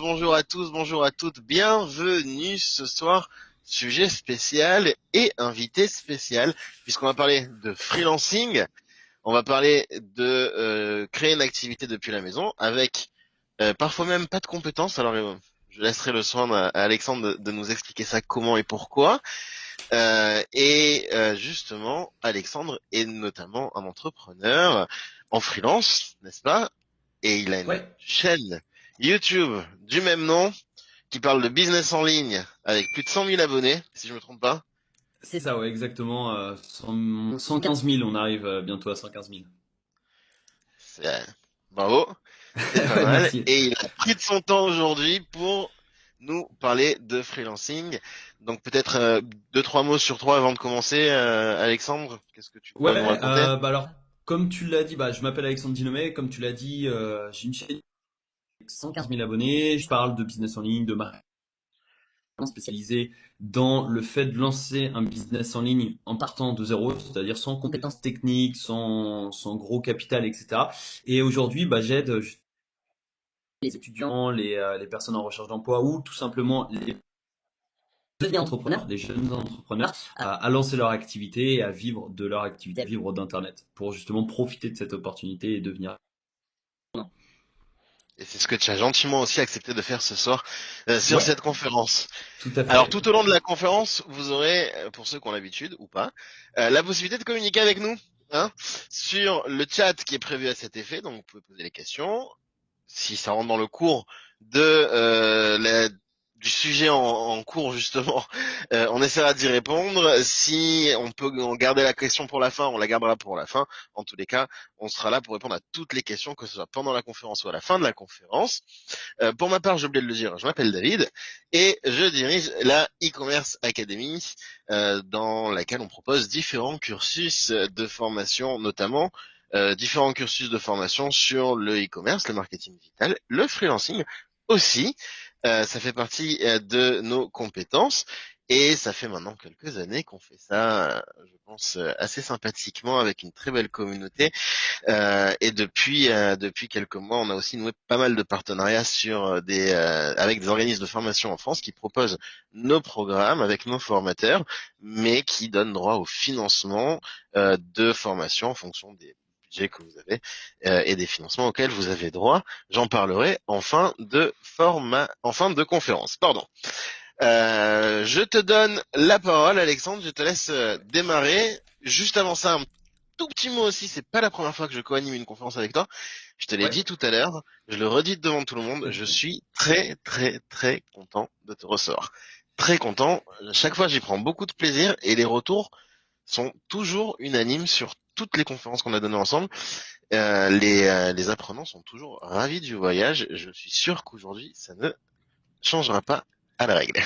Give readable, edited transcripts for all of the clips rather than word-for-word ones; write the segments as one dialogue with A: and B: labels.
A: bonjour à tous, bonjour à toutes, bienvenue ce soir, sujet spécial et invité spécial, puisqu'on va parler de freelancing, on va parler de créer une activité depuis la maison, avec parfois même pas de compétences, alors je laisserai le soin à Alexandre de nous expliquer ça comment et pourquoi, justement, Alexandre est notamment un entrepreneur en freelance, n'est-ce pas? Et il a une
B: Ouais,
A: chaîne YouTube du même nom qui parle de business en ligne avec plus de 100 000 abonnés, si je me trompe pas.
B: c'est ça, ouais, exactement. 115 000, on arrive bientôt à 115 000.
A: C'est, bravo, c'est pas
B: Ouais,
A: mal.
B: merci.
A: Et il a pris de son temps aujourd'hui pour nous parler de freelancing. Donc peut-être deux, trois mots sur trois avant de commencer. Alexandre, qu'est-ce que tu
B: Ouais,
A: pourrais nous raconter?
B: alors, comme tu l'as dit, je m'appelle Alexandre Dinomé. Comme tu l'as dit, j'ai une chaîne avec 115 000 abonnés. Je parle de business en ligne, de marketing spécialisé dans le fait de lancer un business en ligne en partant de zéro, c'est-à-dire sans compétences techniques, sans gros capital, etc. Et aujourd'hui, j'aide les étudiants, les personnes en recherche d'emploi ou tout simplement les devenir entrepreneurs, des jeunes entrepreneurs, à lancer leur activité et à vivre de leur activité, à vivre d'Internet, pour justement profiter de cette opportunité et devenir.
A: Et c'est ce que tu as gentiment aussi accepté de faire ce soir sur
B: Ouais,
A: cette conférence.
B: tout à
A: Alors
B: fait.
A: tout au long de la conférence, vous aurez, pour ceux qui ont l'habitude ou pas, la possibilité de communiquer avec nous, hein, sur le chat qui est prévu à cet effet. Donc vous pouvez poser les questions. Si ça rentre dans le cours de du sujet en cours justement, on essaiera d'y répondre. Si on peut garder la question pour la fin, on la gardera pour la fin. En tous les cas, on sera là pour répondre à toutes les questions, que ce soit pendant la conférence ou à la fin de la conférence. Pour ma part, j'ai oublié de le dire, je m'appelle David et je dirige la e-commerce academy dans laquelle on propose différents cursus de formation, notamment différents cursus de formation sur le e-commerce, le marketing digital, le freelancing aussi. Ça fait partie de nos compétences. Et ça fait maintenant quelques années qu'on fait ça, je pense, assez sympathiquement avec une très belle communauté. Et depuis quelques mois, on a aussi noué pas mal de partenariats sur avec des organismes de formation en France qui proposent nos programmes avec nos formateurs, mais qui donnent droit au financement de formation en fonction des budgets que vous avez et des financements auxquels vous avez droit. J'en parlerai en fin de conférence. Pardon. Je te donne la parole, Alexandre. Je te laisse démarrer. Juste avant ça, un tout petit mot aussi. C'est pas la première fois que je co-anime une conférence avec toi. Je te l'ai
B: Ouais.
A: dit tout à l'heure. Je le redis devant tout le monde. Je suis très, très, très content de te recevoir. Très content. Chaque fois, j'y prends beaucoup de plaisir et les retours sont toujours unanimes sur toutes les conférences qu'on a données ensemble. Les apprenants sont toujours ravis du voyage. Je suis sûr qu'aujourd'hui, ça ne changera pas à la règle.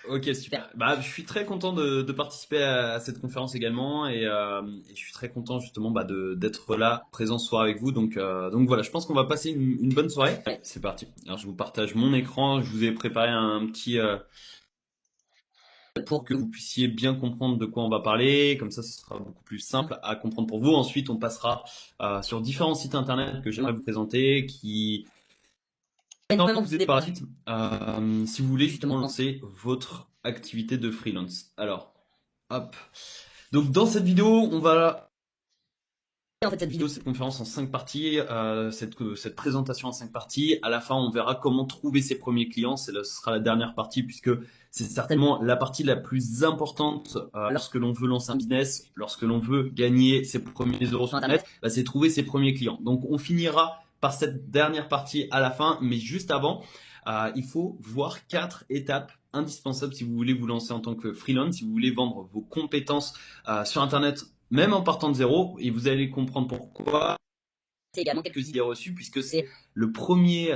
B: Ok, super. Je suis très content de participer à cette conférence également et je suis très content justement d'être là, présent ce soir avec vous. Donc voilà, je pense qu'on va passer une bonne soirée. Allez, c'est parti. Alors je vous partage mon écran. Je vous ai préparé un petit pour que vous puissiez bien comprendre de quoi on va parler. Comme ça, ce sera beaucoup plus simple à comprendre pour vous. Ensuite, on passera sur différents sites internet que j'aimerais vous présenter, qui énormément vous aider par la suite, si vous voulez justement lancer votre activité de freelance. Alors, hop. Donc dans cette vidéo, on va en fait cette vidéo, cette conférence en 5 parties, cette présentation en 5 parties. À la fin, on verra comment trouver ses premiers clients. Ce sera la dernière partie puisque c'est certainement la partie la plus importante lorsque l'on veut lancer un business, lorsque l'on veut gagner ses premiers euros sur Internet, c'est trouver ses premiers clients. Donc on finira par cette dernière partie à la fin, mais juste avant, il faut voir 4 étapes indispensables si vous voulez vous lancer en tant que freelance, si vous voulez vendre vos compétences sur Internet même en partant de zéro, et vous allez comprendre pourquoi. C'est également quelques idées reçues, puisque c'est la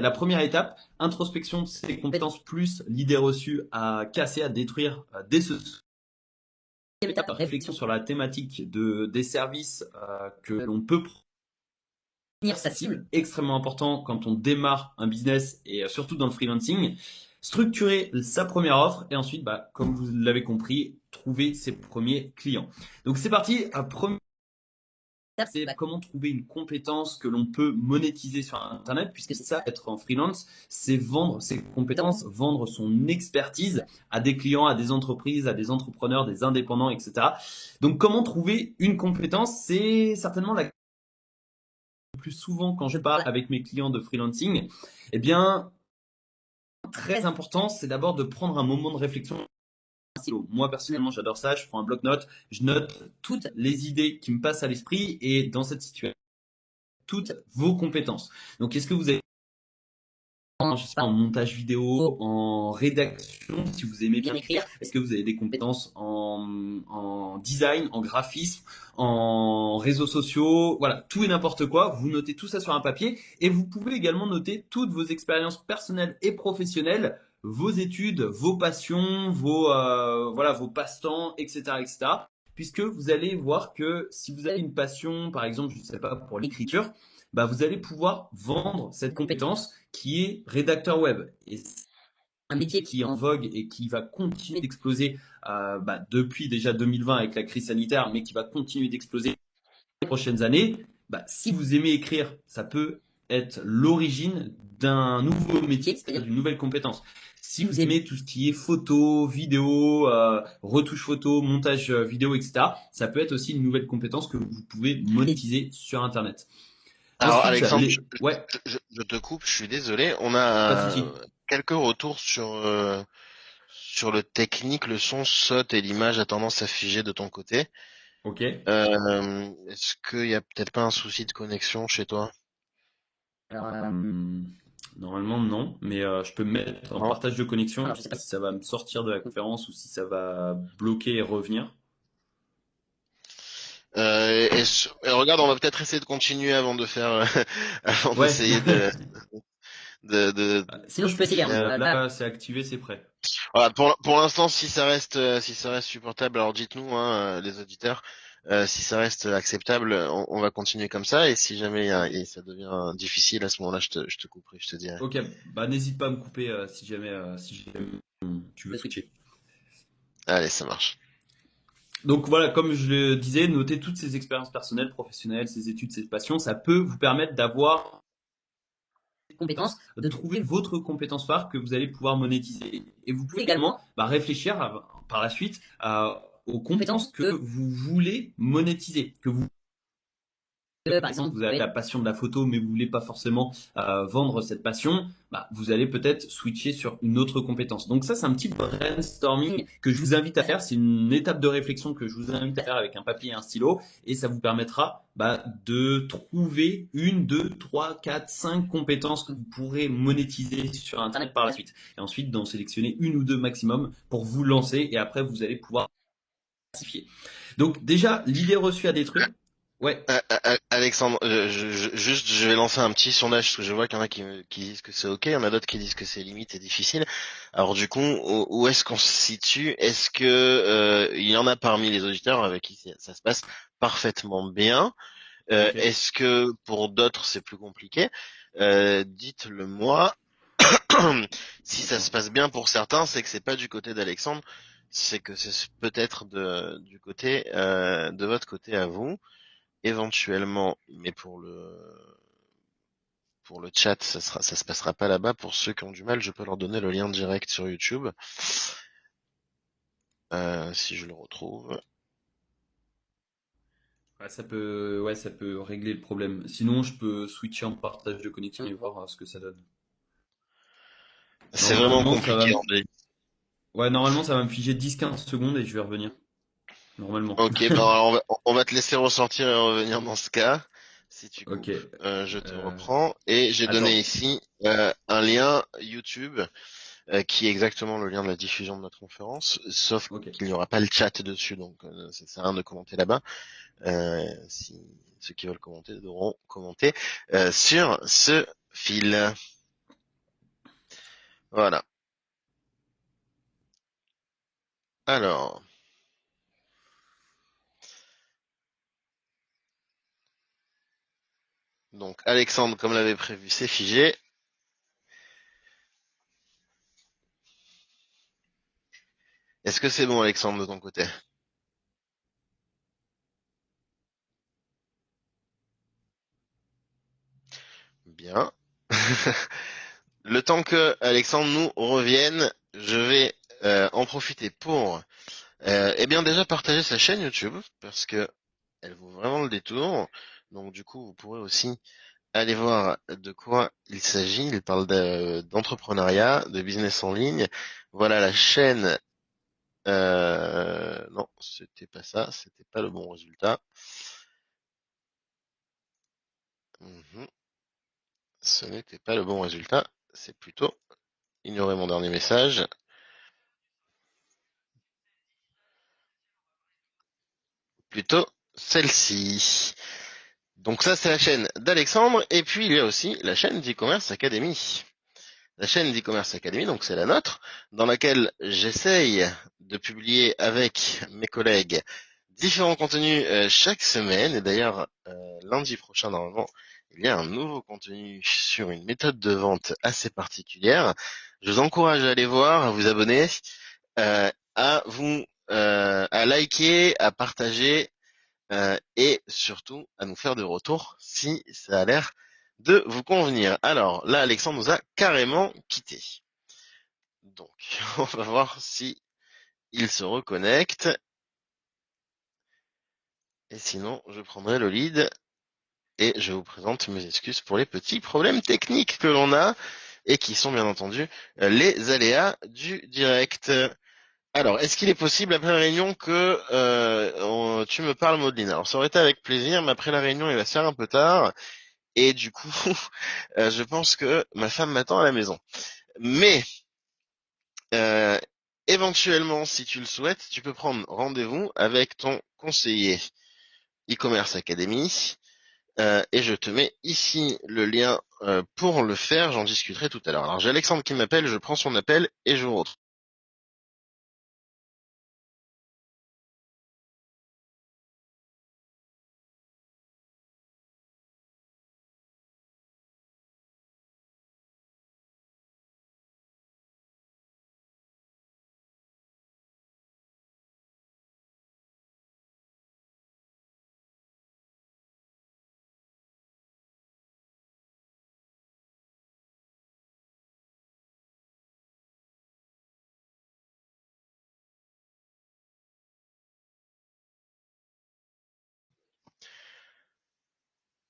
B: première étape, introspection de ses compétences plus l'idée reçue à casser, à détruire dès ce deuxième étape, réflexion sur la thématique des services que l'on peut définir sa cible, extrêmement important quand on démarre un business et surtout dans le freelancing. Structurer sa première offre et ensuite, comme vous l'avez compris, trouver ses premiers clients. Donc c'est parti, premier c'est comment trouver une compétence que l'on peut monétiser sur Internet, puisque c'est ça, être en freelance, c'est vendre ses compétences, vendre son expertise à des clients, à des entreprises, à des entrepreneurs, des indépendants, etc. Donc, comment trouver une compétence, c'est certainement la plus souvent quand je parle avec mes clients de freelancing. Eh bien, très important, c'est d'abord de prendre un moment de réflexion. Moi, personnellement, j'adore ça. Je prends un bloc-notes, je note toutes les idées qui me passent à l'esprit et dans cette situation, toutes vos compétences. Donc, est-ce que vous avez je sais pas, en montage vidéo, en rédaction, si vous aimez bien écrire? Est-ce que vous avez des compétences en design, en graphisme, en réseaux sociaux? Voilà, tout et n'importe quoi. Vous notez tout ça sur un papier et vous pouvez également noter toutes vos expériences personnelles et professionnelles, vos études, vos passions, voilà, vos passe-temps, etc., etc. Puisque vous allez voir que si vous avez une passion, par exemple, je ne sais pas, pour l'écriture, bah, vous allez pouvoir vendre cette compétence qui est rédacteur web. Et c'est un métier qui est en vogue et qui va continuer d'exploser depuis déjà 2020 avec la crise sanitaire, mais qui va continuer d'exploser les prochaines années. Bah, si vous aimez écrire, ça peut être l'origine d'un nouveau métier, c'est-à-dire d'une nouvelle compétence. Si vous aimez tout ce qui est photo, vidéo, retouche photo, montage vidéo, etc., ça peut être aussi une nouvelle compétence que vous pouvez monétiser sur Internet.
A: Alors
B: Ensuite,
A: Alexandre,
B: ouais,
A: je te coupe, je suis désolé. On
B: pas de
A: a
B: souci.
A: quelques retours sur le technique, le son saute et l'image a tendance à figer de ton côté.
B: Ok.
A: Est-ce qu'il y a peut-être pas un souci de connexion chez toi?
B: Alors, normalement, non, mais je peux me mettre en
A: Non.
B: partage de connexion. Alors, je sais pas si ça va me sortir de la conférence ou si ça va bloquer et revenir.
A: Regarde, on va peut-être essayer de continuer avant de faire, avant
B: Ouais.
A: d'essayer de
B: Sinon, je peux essayer. Là, c'est activé, c'est prêt.
A: Voilà, pour l'instant, si ça reste supportable, alors dites-nous, hein, les auditeurs, si ça reste acceptable, on va continuer comme ça. Et si jamais et ça devient difficile, à ce moment-là, je te couperai, je te dirai.
B: Ok, bah n'hésite pas à me couper si jamais tu veux switcher.
A: Allez, ça marche.
B: Donc voilà, comme je le disais, noter toutes ces expériences personnelles, professionnelles, ces études, ces passions, ça peut vous permettre d'avoir compétences, de trouver votre compétence phare que vous allez pouvoir monétiser. Et vous pouvez également réfléchir par la suite aux compétences que vous voulez monétiser, que vous par exemple, vous avez la passion de la photo, mais vous voulez pas forcément vendre cette passion, bah, vous allez peut-être switcher sur une autre compétence. Donc ça, c'est un petit brainstorming que je vous invite à faire. C'est une étape de réflexion que je vous invite à faire avec un papier et un stylo, et ça vous permettra de trouver une, deux, trois, quatre, cinq compétences que vous pourrez monétiser sur Internet par la suite. Et ensuite, d'en sélectionner une ou deux maximum pour vous lancer, et après, vous allez pouvoir classifier. Donc déjà, l'idée reçue à détruire. Ouais,
A: Alexandre, juste, je vais lancer un petit sondage parce que je vois qu'il y en a qui disent que c'est ok, il y en a d'autres qui disent que c'est limite et difficile. Alors du coup, où est-ce qu'on se situe? Est-ce que il y en a parmi les auditeurs avec qui ça se passe parfaitement bien?
B: ok.
A: Est-ce que pour d'autres c'est plus compliqué? Dites-le moi. Si ça se
B: D'accord.
A: passe bien pour certains, c'est que c'est pas du côté d'Alexandre, c'est que c'est peut-être du côté de votre côté à vous, éventuellement. Mais pour le chat, ça se passera pas là-bas. Pour ceux qui ont du mal, je peux leur donner le lien direct sur YouTube, si je le retrouve.
B: Ouais, ça peut régler le problème. Sinon, je peux switcher en partage de connexion et voir ce que ça donne.
A: C'est vraiment
B: Normalement, ça va
A: compliqué,
B: me...
A: André.
B: Ouais, normalement, ça va me figer 10-15 secondes et je vais revenir. Normalement.
A: Ok, ben alors on va te laisser ressortir et revenir dans ce cas. Si tu
B: Ok.
A: coupes, je te
B: Euh,
A: reprends. Et j'ai donné
B: Attends.
A: ici un lien YouTube qui est exactement le lien de la diffusion de notre conférence, sauf
B: Ok.
A: qu'il n'y aura pas le chat dessus, donc ça sert à rien de commenter là-bas. Si ceux qui veulent commenter devront commenter sur ce fil. Voilà. Alors, donc Alexandre, comme l'avait prévu, c'est figé. Est-ce que c'est bon, Alexandre, de ton côté? Le temps que Alexandre nous revienne, je vais en profiter pour eh bien déjà partager sa chaîne YouTube parce que elle vaut vraiment le détour. Donc du coup, vous pourrez aussi aller voir de quoi il s'agit. Il parle d'entrepreneuriat, de business en ligne. Voilà la chaîne. Non, c'était pas ça, c'était pas le bon résultat. Mhm. Ce n'était pas le bon résultat. C'est plutôt ignorer mon dernier message. Plutôt celle-ci. Donc ça, c'est la chaîne d'Alexandre. Et puis, il y a aussi la chaîne d'e-commerce Academy. La chaîne d'e-commerce Academy, donc c'est la nôtre, dans laquelle j'essaye de publier avec mes collègues différents contenus chaque semaine. Et d'ailleurs, lundi prochain, normalement, il y a un nouveau contenu sur une méthode de vente assez particulière. Je vous encourage à aller voir, à vous abonner, à liker, à partager et surtout à nous faire de retour si ça a l'air de vous convenir. Alors là, Alexandre nous a carrément quitté. Donc, on va voir si il se reconnecte. Et sinon, je prendrai le lead et je vous présente mes excuses pour les petits problèmes techniques que l'on a et qui sont bien entendu les aléas du direct. Alors, est-ce qu'il est possible après la réunion que tu me parles, Maudine? Alors, ça aurait été avec plaisir, mais après la réunion, il va se faire un peu tard. Et du coup, je pense que ma femme m'attend à la maison. Mais euh, éventuellement, si tu le souhaites, tu peux prendre rendez-vous avec ton conseiller e-commerce Academy. Et je te mets ici le lien pour le faire. J'en discuterai tout à l'heure. Alors j'ai Alexandre qui m'appelle, je prends son appel et je vous retrouve.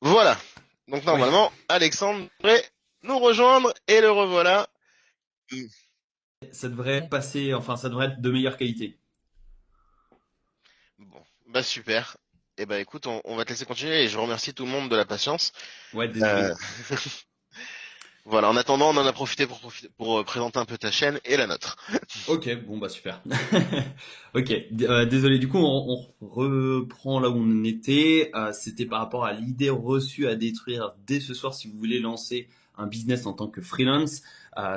A: Voilà. Donc
B: Oui,
A: normalement, Alexandre devrait nous rejoindre et le revoilà.
B: ça devrait passer, enfin, ça devrait être de meilleure qualité.
A: Bon, bah super. Et bah écoute, on va te laisser continuer et je remercie tout le monde de la patience.
B: Ouais,
A: Euh,
B: désolé.
A: voilà, en attendant, on en a profité pour présenter un peu ta chaîne et la nôtre.
B: Ok, bon bah super. Ok, désolé. Du coup, on reprend là où on était. C'était par rapport à l'idée reçue à détruire dès ce soir si vous voulez lancer un business en tant que freelance.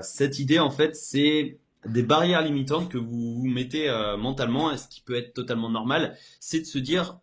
B: Cette idée, en fait, c'est des barrières limitantes que vous vous mettez mentalement, et ce qui peut être totalement normal, c'est de se dire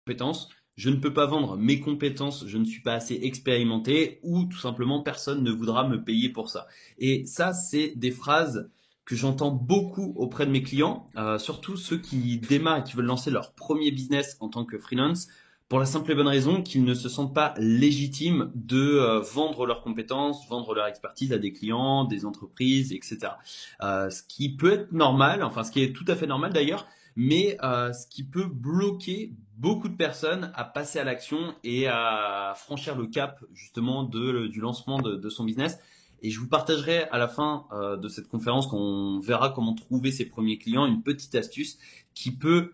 B: compétences. Je ne peux pas vendre mes compétences, je ne suis pas assez expérimenté ou tout simplement personne ne voudra me payer pour ça. Et ça, c'est des phrases que j'entends beaucoup auprès de mes clients, surtout ceux qui démarrent et qui veulent lancer leur premier business en tant que freelance, pour la simple et bonne raison qu'ils ne se sentent pas légitimes de vendre leurs compétences, vendre leur expertise à des clients, des entreprises, etc. Ce qui peut être normal, enfin ce qui est tout à fait normal d'ailleurs, mais ce qui peut bloquer beaucoup de personnes à passer à l'action et à franchir le cap justement du lancement de son business. Et je vous partagerai à la fin de cette conférence, quand on verra comment trouver ses premiers clients, une petite astuce qui peut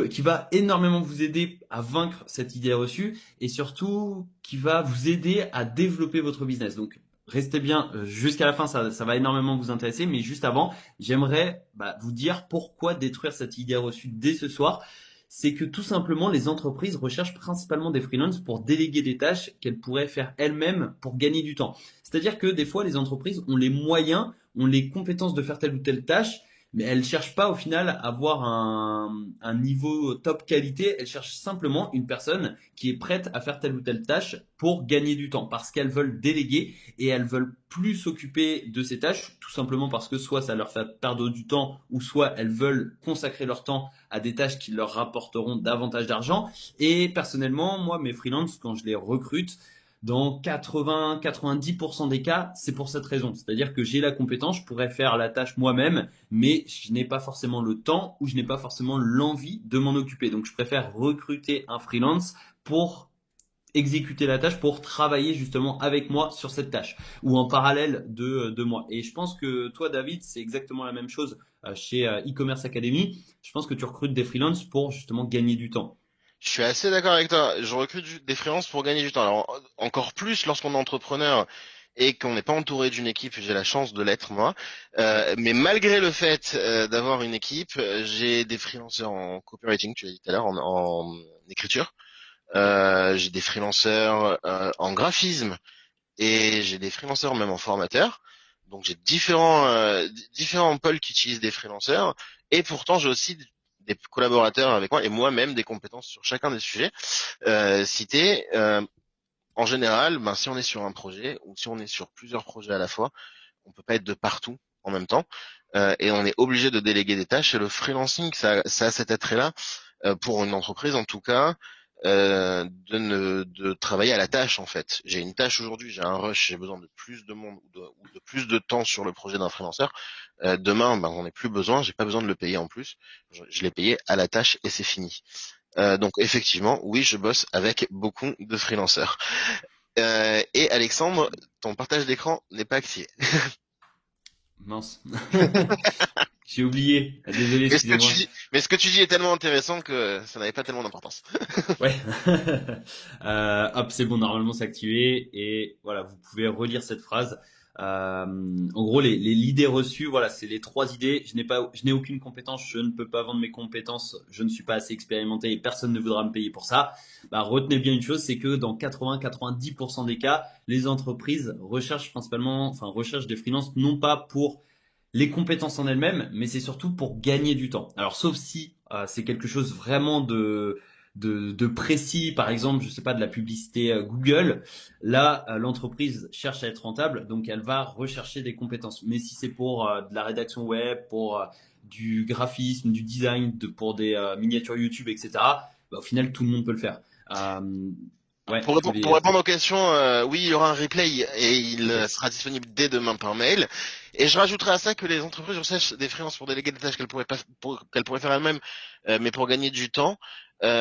B: qui va énormément vous aider à vaincre cette idée reçue et surtout qui va vous aider à développer votre business. Donc restez bien jusqu'à la fin, ça va énormément vous intéresser. Mais juste avant, j'aimerais vous dire pourquoi détruire cette idée reçue dès ce soir. C'est que tout simplement, les entreprises recherchent principalement des freelances pour déléguer des tâches qu'elles pourraient faire elles-mêmes pour gagner du temps. C'est-à-dire que des fois, les entreprises ont les moyens, ont les compétences de faire telle ou telle tâche, mais elles cherchent pas au final à avoir un niveau top qualité. Elles cherchent simplement une personne qui est prête à faire telle ou telle tâche pour gagner du temps, parce qu'elles veulent déléguer et elles veulent plus s'occuper de ces tâches, tout simplement parce que soit ça leur fait perdre du temps, ou soit elles veulent consacrer leur temps à des tâches qui leur rapporteront davantage d'argent. Et personnellement, moi, mes freelances, quand je les recrute, Dans 80-90% des cas, c'est pour cette raison. C'est-à-dire que j'ai la compétence, je pourrais faire la tâche moi-même, mais je n'ai pas forcément le temps ou je n'ai pas forcément l'envie de m'en occuper. Donc je préfère recruter un freelance pour exécuter la tâche, pour travailler justement avec moi sur cette tâche ou en parallèle de moi. Et je pense que toi, David, c'est exactement la même chose chez e-commerce Academy. Je pense que tu recrutes des freelances pour justement gagner du temps.
A: Je suis assez d'accord avec toi. Je recrute des freelances pour gagner du temps. Alors, encore plus lorsqu'on est entrepreneur et qu'on n'est pas entouré d'une équipe. J'ai la chance de l'être, moi.
B: Ouais.
A: Mais malgré le fait d'avoir une équipe, j'ai des freelanceurs en copywriting, tu l'as dit tout à l'heure, en écriture. J'ai des freelanceurs en graphisme et j'ai des freelanceurs même en formateur. Donc j'ai différents pôles qui utilisent des freelanceurs et pourtant j'ai aussi des collaborateurs avec moi et moi-même des compétences sur chacun des sujets cités. En général, ben, si on est sur un projet ou si on est sur plusieurs projets à la fois, on peut pas être de partout en même temps et on est obligé de déléguer des tâches. Et le freelancing, ça a cet attrait-là pour une entreprise en tout cas, de travailler à la tâche en fait. J'ai une tâche aujourd'hui, j'ai un rush, j'ai besoin de plus de monde ou de plus de temps sur le projet d'un freelanceur. Demain, ben, j'en ai plus besoin, j'ai pas besoin de le payer en plus. Je l'ai payé à la tâche et c'est fini. Donc effectivement, oui, je bosse avec beaucoup de freelanceurs. Et Alexandre, ton partage d'écran n'est pas activé.
B: Mince. J'ai oublié. Ah, désolé, excusez-moi.
A: Mais ce que tu dis est tellement intéressant que ça n'avait pas tellement d'importance.
B: Ouais. Hop, c'est bon, normalement c'est activé. Et voilà, vous pouvez relire cette phrase. En gros, l'idée reçue, voilà, c'est les trois idées. Je n'ai aucune compétence, je ne peux pas vendre mes compétences, je ne suis pas assez expérimenté et personne ne voudra me payer pour ça. Bah, retenez bien une chose, c'est que dans 80-90% des cas, les entreprises recherchent principalement, enfin, recherchent des freelances non pas pour les compétences en elles-mêmes, mais c'est surtout pour gagner du temps. Alors, sauf si c'est quelque chose vraiment de précis, par exemple, je sais pas, de la publicité Google, là, l'entreprise cherche à être rentable, donc elle va rechercher des compétences. Mais si c'est pour de la rédaction web, pour du graphisme, du design, pour des miniatures YouTube, etc., bah, au final, tout le monde peut le faire. Euh, ouais, tu
A: Pour
B: voulais.
A: répondre aux questions, oui, il y aura un replay et il
B: Ok.
A: sera disponible dès demain par mail. Et je rajouterai à ça que les entreprises recherchent des freelances pour déléguer des tâches qu'elles pourraient pas, qu'elles pourraient faire elles-mêmes, mais pour gagner du temps.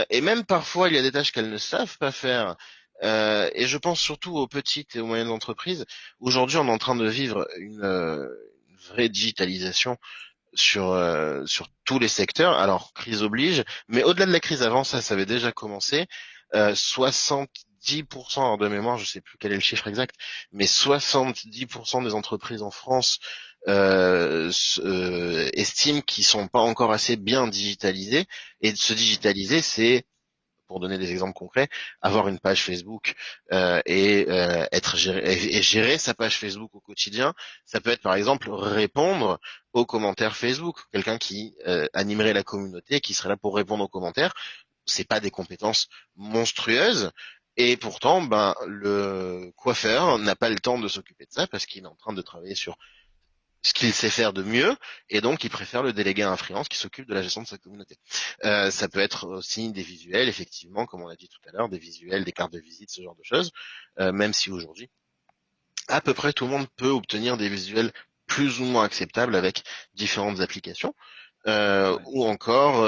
A: Et même parfois, il y a des tâches qu'elles ne savent pas faire. Et je pense surtout aux petites et aux moyennes entreprises. Aujourd'hui, on est en train de vivre une vraie digitalisation sur tous les secteurs. Alors, crise oblige, mais au-delà de la crise avant, ça avait déjà commencé. 70%, alors de mémoire, je sais plus quel est le chiffre exact, mais 70% des entreprises en France estiment qu'ils sont pas encore assez bien digitalisés. Et de se digitaliser, c'est, pour donner des exemples concrets, avoir une page Facebook être géré, et gérer sa page Facebook au quotidien. Ça peut être par exemple répondre aux commentaires Facebook, quelqu'un qui animerait la communauté, qui serait là pour répondre aux commentaires. C'est pas des compétences monstrueuses. Et pourtant, ben, le coiffeur n'a pas le temps de s'occuper de ça parce qu'il est en train de travailler sur ce qu'il sait faire de mieux, et donc il préfère le déléguer à un freelance qui s'occupe de la gestion de sa communauté. Ça peut être aussi des visuels, effectivement, comme on l'a dit tout à l'heure, des visuels, des cartes de visite, ce genre de choses, même si aujourd'hui, à peu près tout le monde peut obtenir des visuels plus ou moins acceptables avec différentes applications,
B: Ouais.
A: ou encore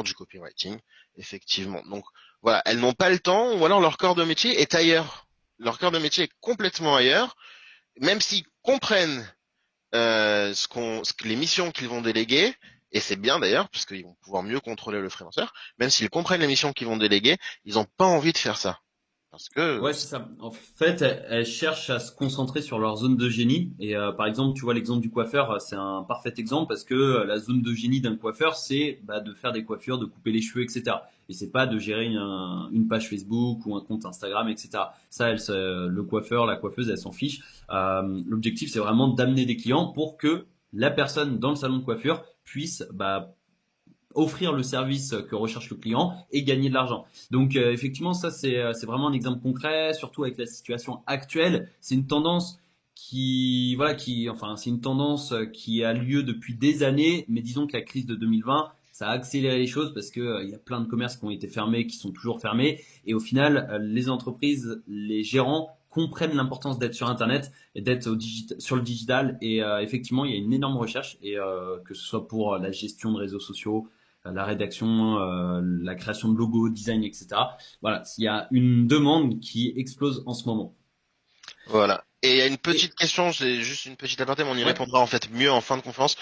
A: du copywriting, effectivement. Donc voilà, elles n'ont pas le temps, ou alors leur corps de métier est ailleurs. Leur corps de métier est complètement ailleurs, même s'ils comprennent les missions qu'ils vont déléguer, et c'est bien d'ailleurs, parce qu'ils vont pouvoir mieux contrôler le freelanceur, même s'ils comprennent les missions qu'ils vont déléguer, ils n'ont pas envie de faire ça. Parce que
B: Ouais, c'est ça. En fait, elles cherchent à se concentrer sur leur zone de génie. Et par exemple, tu vois l'exemple du coiffeur, c'est un parfait exemple parce que la zone de génie d'un coiffeur, c'est bah, de faire des coiffures, de couper les cheveux, etc. Et c'est pas de gérer une page Facebook ou un compte Instagram, etc. Ça, le coiffeur, la coiffeuse, elle s'en fiche. L'objectif, c'est vraiment d'amener des clients pour que la personne dans le salon de coiffure puisse bah, offrir le service que recherche le client et gagner de l'argent. Donc effectivement, ça c'est vraiment un exemple concret, surtout avec la situation actuelle. C'est une tendance qui voilà qui enfin c'est une tendance qui a lieu depuis des années, mais disons que la crise de 2020 ça a accéléré les choses parce que il y a plein de commerces qui ont été fermés, qui sont toujours fermés. Et au final, les entreprises, les gérants comprennent l'importance d'être sur Internet et d'être sur le digital. Et effectivement, il y a une énorme recherche, et que ce soit pour la gestion de réseaux sociaux, la rédaction, la création de logos, design, etc. Voilà, il y a une demande qui explose en ce moment.
A: Voilà. Et il y a une
B: Et
A: petite question, c'est juste une petite aparté, mais on y
B: ouais,
A: répondra en fait mieux en fin de conférence.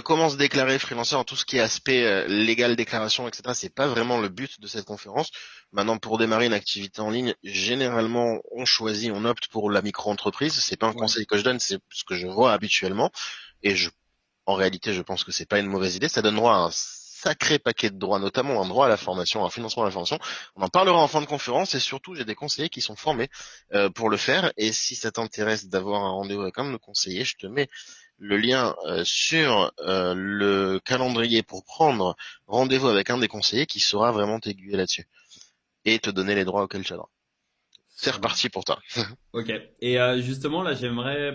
A: Comment se déclarer freelancer en tout ce qui est aspect légal, déclaration, etc. C'est pas vraiment le but de cette conférence. Maintenant, pour démarrer une activité en ligne, généralement, on opte pour la micro-entreprise. C'est pas un
B: ouais.
A: conseil que je donne, c'est ce que je vois habituellement. Et en réalité, je pense que c'est pas une mauvaise idée. Ça donne droit à un sacré paquet de droits, notamment un droit à la formation, un financement à la formation. On en parlera en fin de conférence et surtout, j'ai des conseillers qui sont formés pour le faire. Et si ça t'intéresse d'avoir un rendez-vous avec un de nos conseillers, je te mets le lien sur le calendrier pour prendre rendez-vous avec un des conseillers qui saura vraiment t'aiguiller là-dessus et te donner les droits auxquels tu as droit. C'est
B: Ça
A: reparti
B: marche.
A: pour toi.
B: Ok. Et justement, là, j'aimerais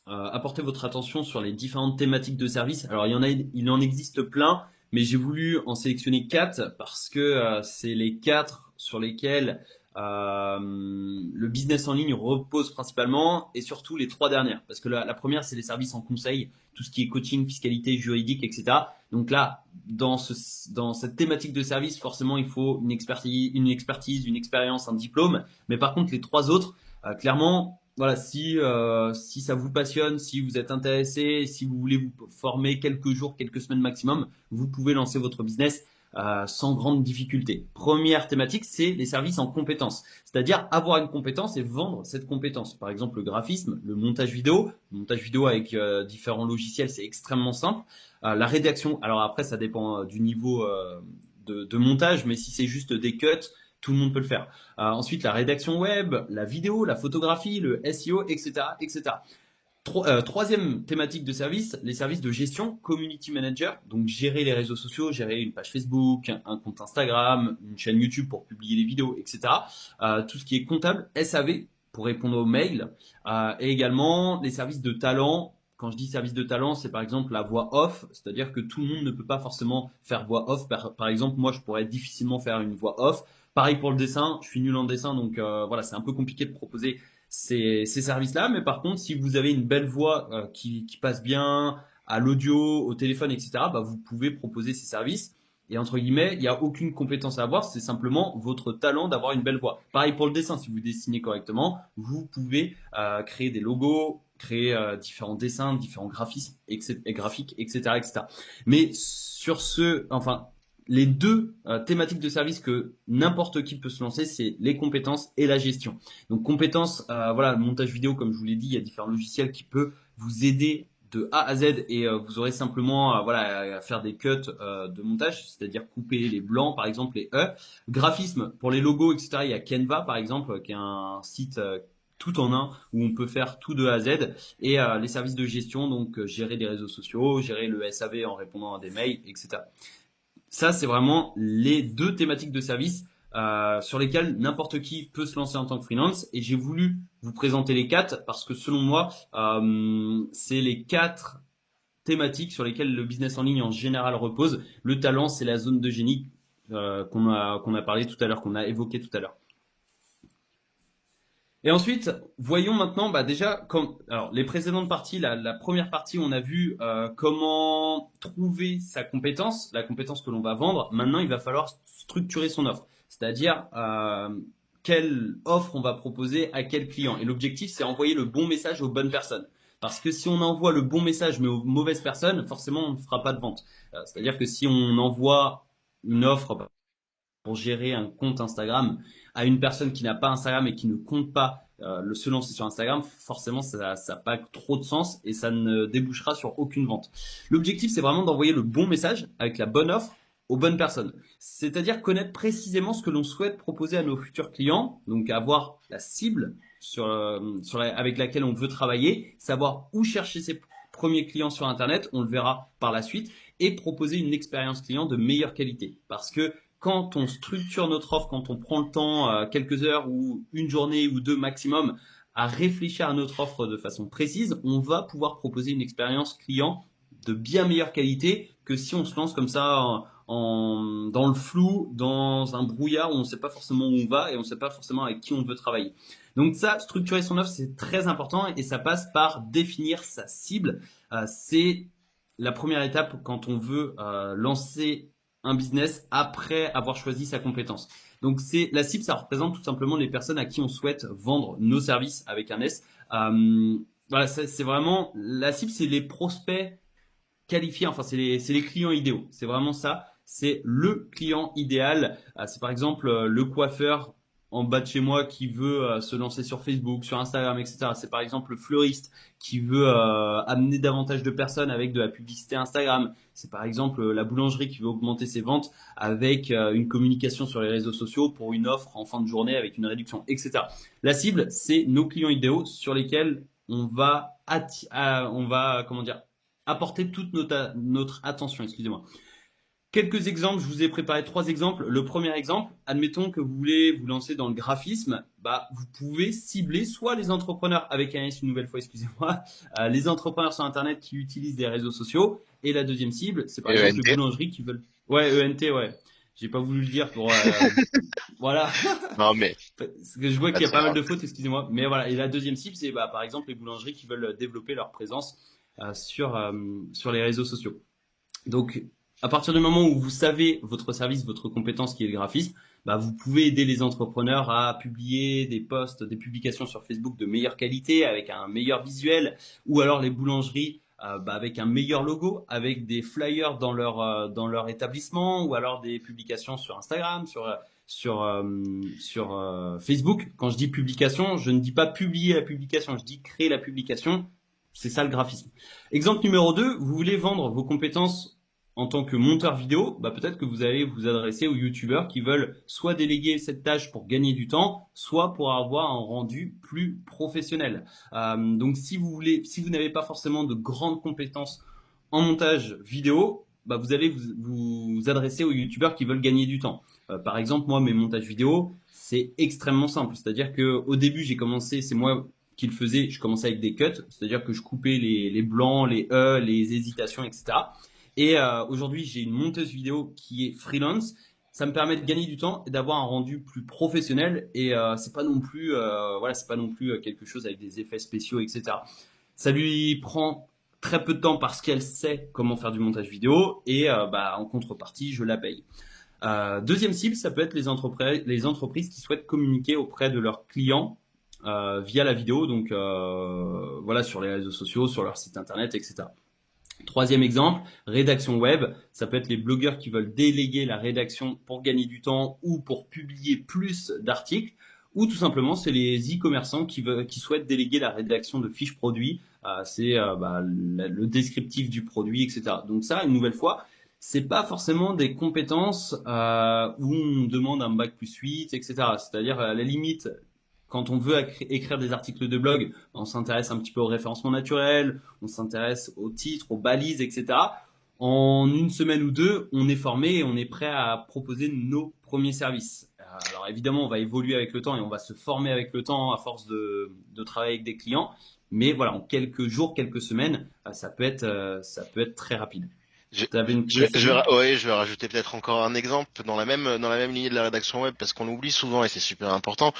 B: apporter votre attention sur les différentes thématiques de service. Alors, il en existe plein, mais j'ai voulu en sélectionner quatre parce que c'est les quatre sur lesquels le business en ligne repose principalement, et surtout les trois dernières. Parce que la première, c'est les services en conseil, tout ce qui est coaching, fiscalité, juridique, etc. Donc là, dans cette thématique de service, forcément, il faut une expérience, un diplôme. Mais par contre, les trois autres, clairement, voilà, si ça vous passionne, si vous êtes intéressé, si vous voulez vous former quelques jours, quelques semaines maximum, vous pouvez lancer votre business sans grande difficulté. Première thématique, c'est les services en compétences, c'est-à-dire avoir une compétence et vendre cette compétence. Par exemple, le graphisme, le montage vidéo avec différents logiciels, c'est extrêmement simple. La rédaction, alors après, ça dépend du niveau de montage, mais si c'est juste des cuts, tout le monde peut le faire. Ensuite, la rédaction web, la vidéo, la photographie, le SEO, etc., etc. Troisième thématique de service, les services de gestion, community manager, donc gérer les réseaux sociaux, gérer une page Facebook, un compte Instagram, une chaîne YouTube pour publier les vidéos, etc. Tout ce qui est comptable, SAV pour répondre aux mails, et également les services de talent. Quand je dis service de talent, c'est par exemple la voix off, c'est-à-dire que tout le monde ne peut pas forcément faire voix off. Par exemple, moi, je pourrais difficilement faire une voix off. Pareil pour le dessin, je suis nul en dessin, donc voilà, c'est un peu compliqué de proposer ces services-là. Mais par contre, si vous avez une belle voix qui passe bien à l'audio, au téléphone, etc., bah, vous pouvez proposer ces services. Et entre guillemets, il n'y a aucune compétence à avoir, c'est simplement votre talent d'avoir une belle voix. Pareil pour le dessin, si vous dessinez correctement, vous pouvez créer des logos, créer différents dessins, différents graphismes, graphiques, etc., etc. Mais sur les deux thématiques de service que n'importe qui peut se lancer, c'est les compétences et la gestion. Donc compétences, voilà, le montage vidéo, comme je vous l'ai dit, il y a différents logiciels qui peuvent vous aider de A à Z, et vous aurez simplement voilà, à faire des cuts de montage, c'est-à-dire couper les blancs par exemple, les E. Graphisme pour les logos, etc. Il y a Canva par exemple, qui est un site tout en un où on peut faire tout de A à Z. Et les services de gestion, donc gérer les réseaux sociaux, gérer le SAV en répondant à des mails, etc. Ça, c'est vraiment les deux thématiques de service sur lesquelles n'importe qui peut se lancer en tant que freelance. Et j'ai voulu vous présenter les quatre parce que selon moi, c'est les quatre thématiques sur lesquelles le business en ligne en général repose. Le talent, c'est la zone de génie qu'on a parlé tout à l'heure, qu'on a évoqué tout à l'heure. Et ensuite, voyons maintenant, déjà, alors les précédentes parties, la première partie, on a vu comment trouver sa compétence, la compétence que l'on va vendre. Maintenant, il va falloir structurer son offre, c'est-à-dire quelle offre on va proposer à quel client. Et l'objectif, c'est envoyer le bon message aux bonnes personnes. Parce que si on envoie le bon message mais aux mauvaises personnes, forcément, on ne fera pas de vente. C'est-à-dire que si on envoie une offre pour gérer un compte Instagram à une personne qui n'a pas Instagram et qui ne compte pas se lancer sur Instagram, forcément ça n'a pas trop de sens et ça ne débouchera sur aucune vente. L'objectif, c'est vraiment d'envoyer le bon message avec la bonne offre aux bonnes personnes. C'est-à-dire connaître précisément ce que l'on souhaite proposer à nos futurs clients, donc avoir la cible avec laquelle on veut travailler, savoir où chercher ses premiers clients sur Internet, on le verra par la suite, et proposer une expérience client de meilleure qualité. Parce que quand on structure notre offre, quand on prend le temps, quelques heures ou une journée ou deux maximum, à réfléchir à notre offre de façon précise, on va pouvoir proposer une expérience client de bien meilleure qualité que si on se lance comme ça dans le flou, dans un brouillard où on ne sait pas forcément où on va et on ne sait pas forcément avec qui on veut travailler. Donc ça, structurer son offre, c'est très important et ça passe par définir sa cible. C'est la première étape quand on veut lancer un business après avoir choisi sa compétence. Donc c'est la cible, ça représente tout simplement les personnes à qui on souhaite vendre nos services avec un S. Voilà, c'est vraiment la cible, c'est les prospects qualifiés, enfin c'est les clients idéaux. C'est vraiment ça. C'est le client idéal. C'est par exemple le coiffeur en bas de chez moi qui veut se lancer sur Facebook, sur Instagram, etc. C'est par exemple le fleuriste qui veut amener davantage de personnes avec de la publicité Instagram. C'est par exemple la boulangerie qui veut augmenter ses ventes avec une communication sur les réseaux sociaux pour une offre en fin de journée avec une réduction, etc. La cible, c'est nos clients idéaux sur lesquels on va comment dire, apporter toute notre attention. Excusez-moi. Quelques exemples, je vous ai préparé 3 exemples. Le premier exemple, admettons que vous voulez vous lancer dans le graphisme, vous pouvez cibler soit les entrepreneurs, avec un S une nouvelle fois, excusez-moi, les entrepreneurs sur Internet qui utilisent des réseaux sociaux. Et la deuxième cible, c'est par exemple les boulangeries qui veulent... Ouais, ENT, ouais. J'ai pas voulu le dire pour... voilà.
A: Non, mais.
B: Parce que je vois qu'il y a pas mal de fautes, excusez-moi. Mais voilà. Et la deuxième cible, c'est par exemple les boulangeries qui veulent développer leur présence sur les réseaux sociaux. Donc, à partir du moment où vous savez votre service, votre compétence qui est le graphisme, vous pouvez aider les entrepreneurs à publier des posts, des publications sur Facebook de meilleure qualité, avec un meilleur visuel, ou alors les boulangeries avec un meilleur logo, avec des flyers dans leur établissement, ou alors des publications sur Instagram, sur Facebook. Quand je dis publication, je ne dis pas publier la publication, je dis créer la publication. C'est ça le graphisme. Exemple numéro 2, vous voulez vendre vos compétences en tant que monteur vidéo, peut-être que vous allez vous adresser aux youtubeurs qui veulent soit déléguer cette tâche pour gagner du temps, soit pour avoir un rendu plus professionnel. Donc si vous n'avez pas forcément de grandes compétences en montage vidéo, vous allez vous adresser aux youtubeurs qui veulent gagner du temps. Par exemple, moi, mes montages vidéo, c'est extrêmement simple. C'est-à-dire que au début, j'ai commencé, c'est moi qui le faisais, je commençais avec des cuts, c'est-à-dire que je coupais les blancs, les les hésitations, etc. Et aujourd'hui, j'ai une monteuse vidéo qui est freelance. Ça me permet de gagner du temps et d'avoir un rendu plus professionnel. Et c'est pas non plus, c'est pas non plus quelque chose avec des effets spéciaux, etc. Ça lui prend très peu de temps parce qu'elle sait comment faire du montage vidéo et en contrepartie, je la paye. Deuxième cible, ça peut être les entreprises qui souhaitent communiquer auprès de leurs clients via la vidéo, donc sur les réseaux sociaux, sur leur site internet, etc. Troisième exemple, rédaction web. Ça peut être les blogueurs qui veulent déléguer la rédaction pour gagner du temps ou pour publier plus d'articles. Ou tout simplement, c'est les e-commerçants qui souhaitent déléguer la rédaction de fiches produits. Le descriptif du produit, etc. Donc ça, une nouvelle fois, c'est pas forcément des compétences où on demande un bac+8, etc. C'est-à-dire, à la limite, quand on veut écrire des articles de blog, on s'intéresse un petit peu au référencement naturel, on s'intéresse aux titres, aux balises, etc. En une semaine ou deux, on est formé et on est prêt à proposer nos premiers services. Alors évidemment, on va évoluer avec le temps et on va se former avec le temps à force de travailler avec des clients. Mais voilà, en quelques jours, quelques semaines, ça peut être très rapide.
A: Je vais rajouter peut-être encore un exemple dans la même lignée de la rédaction web parce qu'on l'oublie souvent et c'est super important.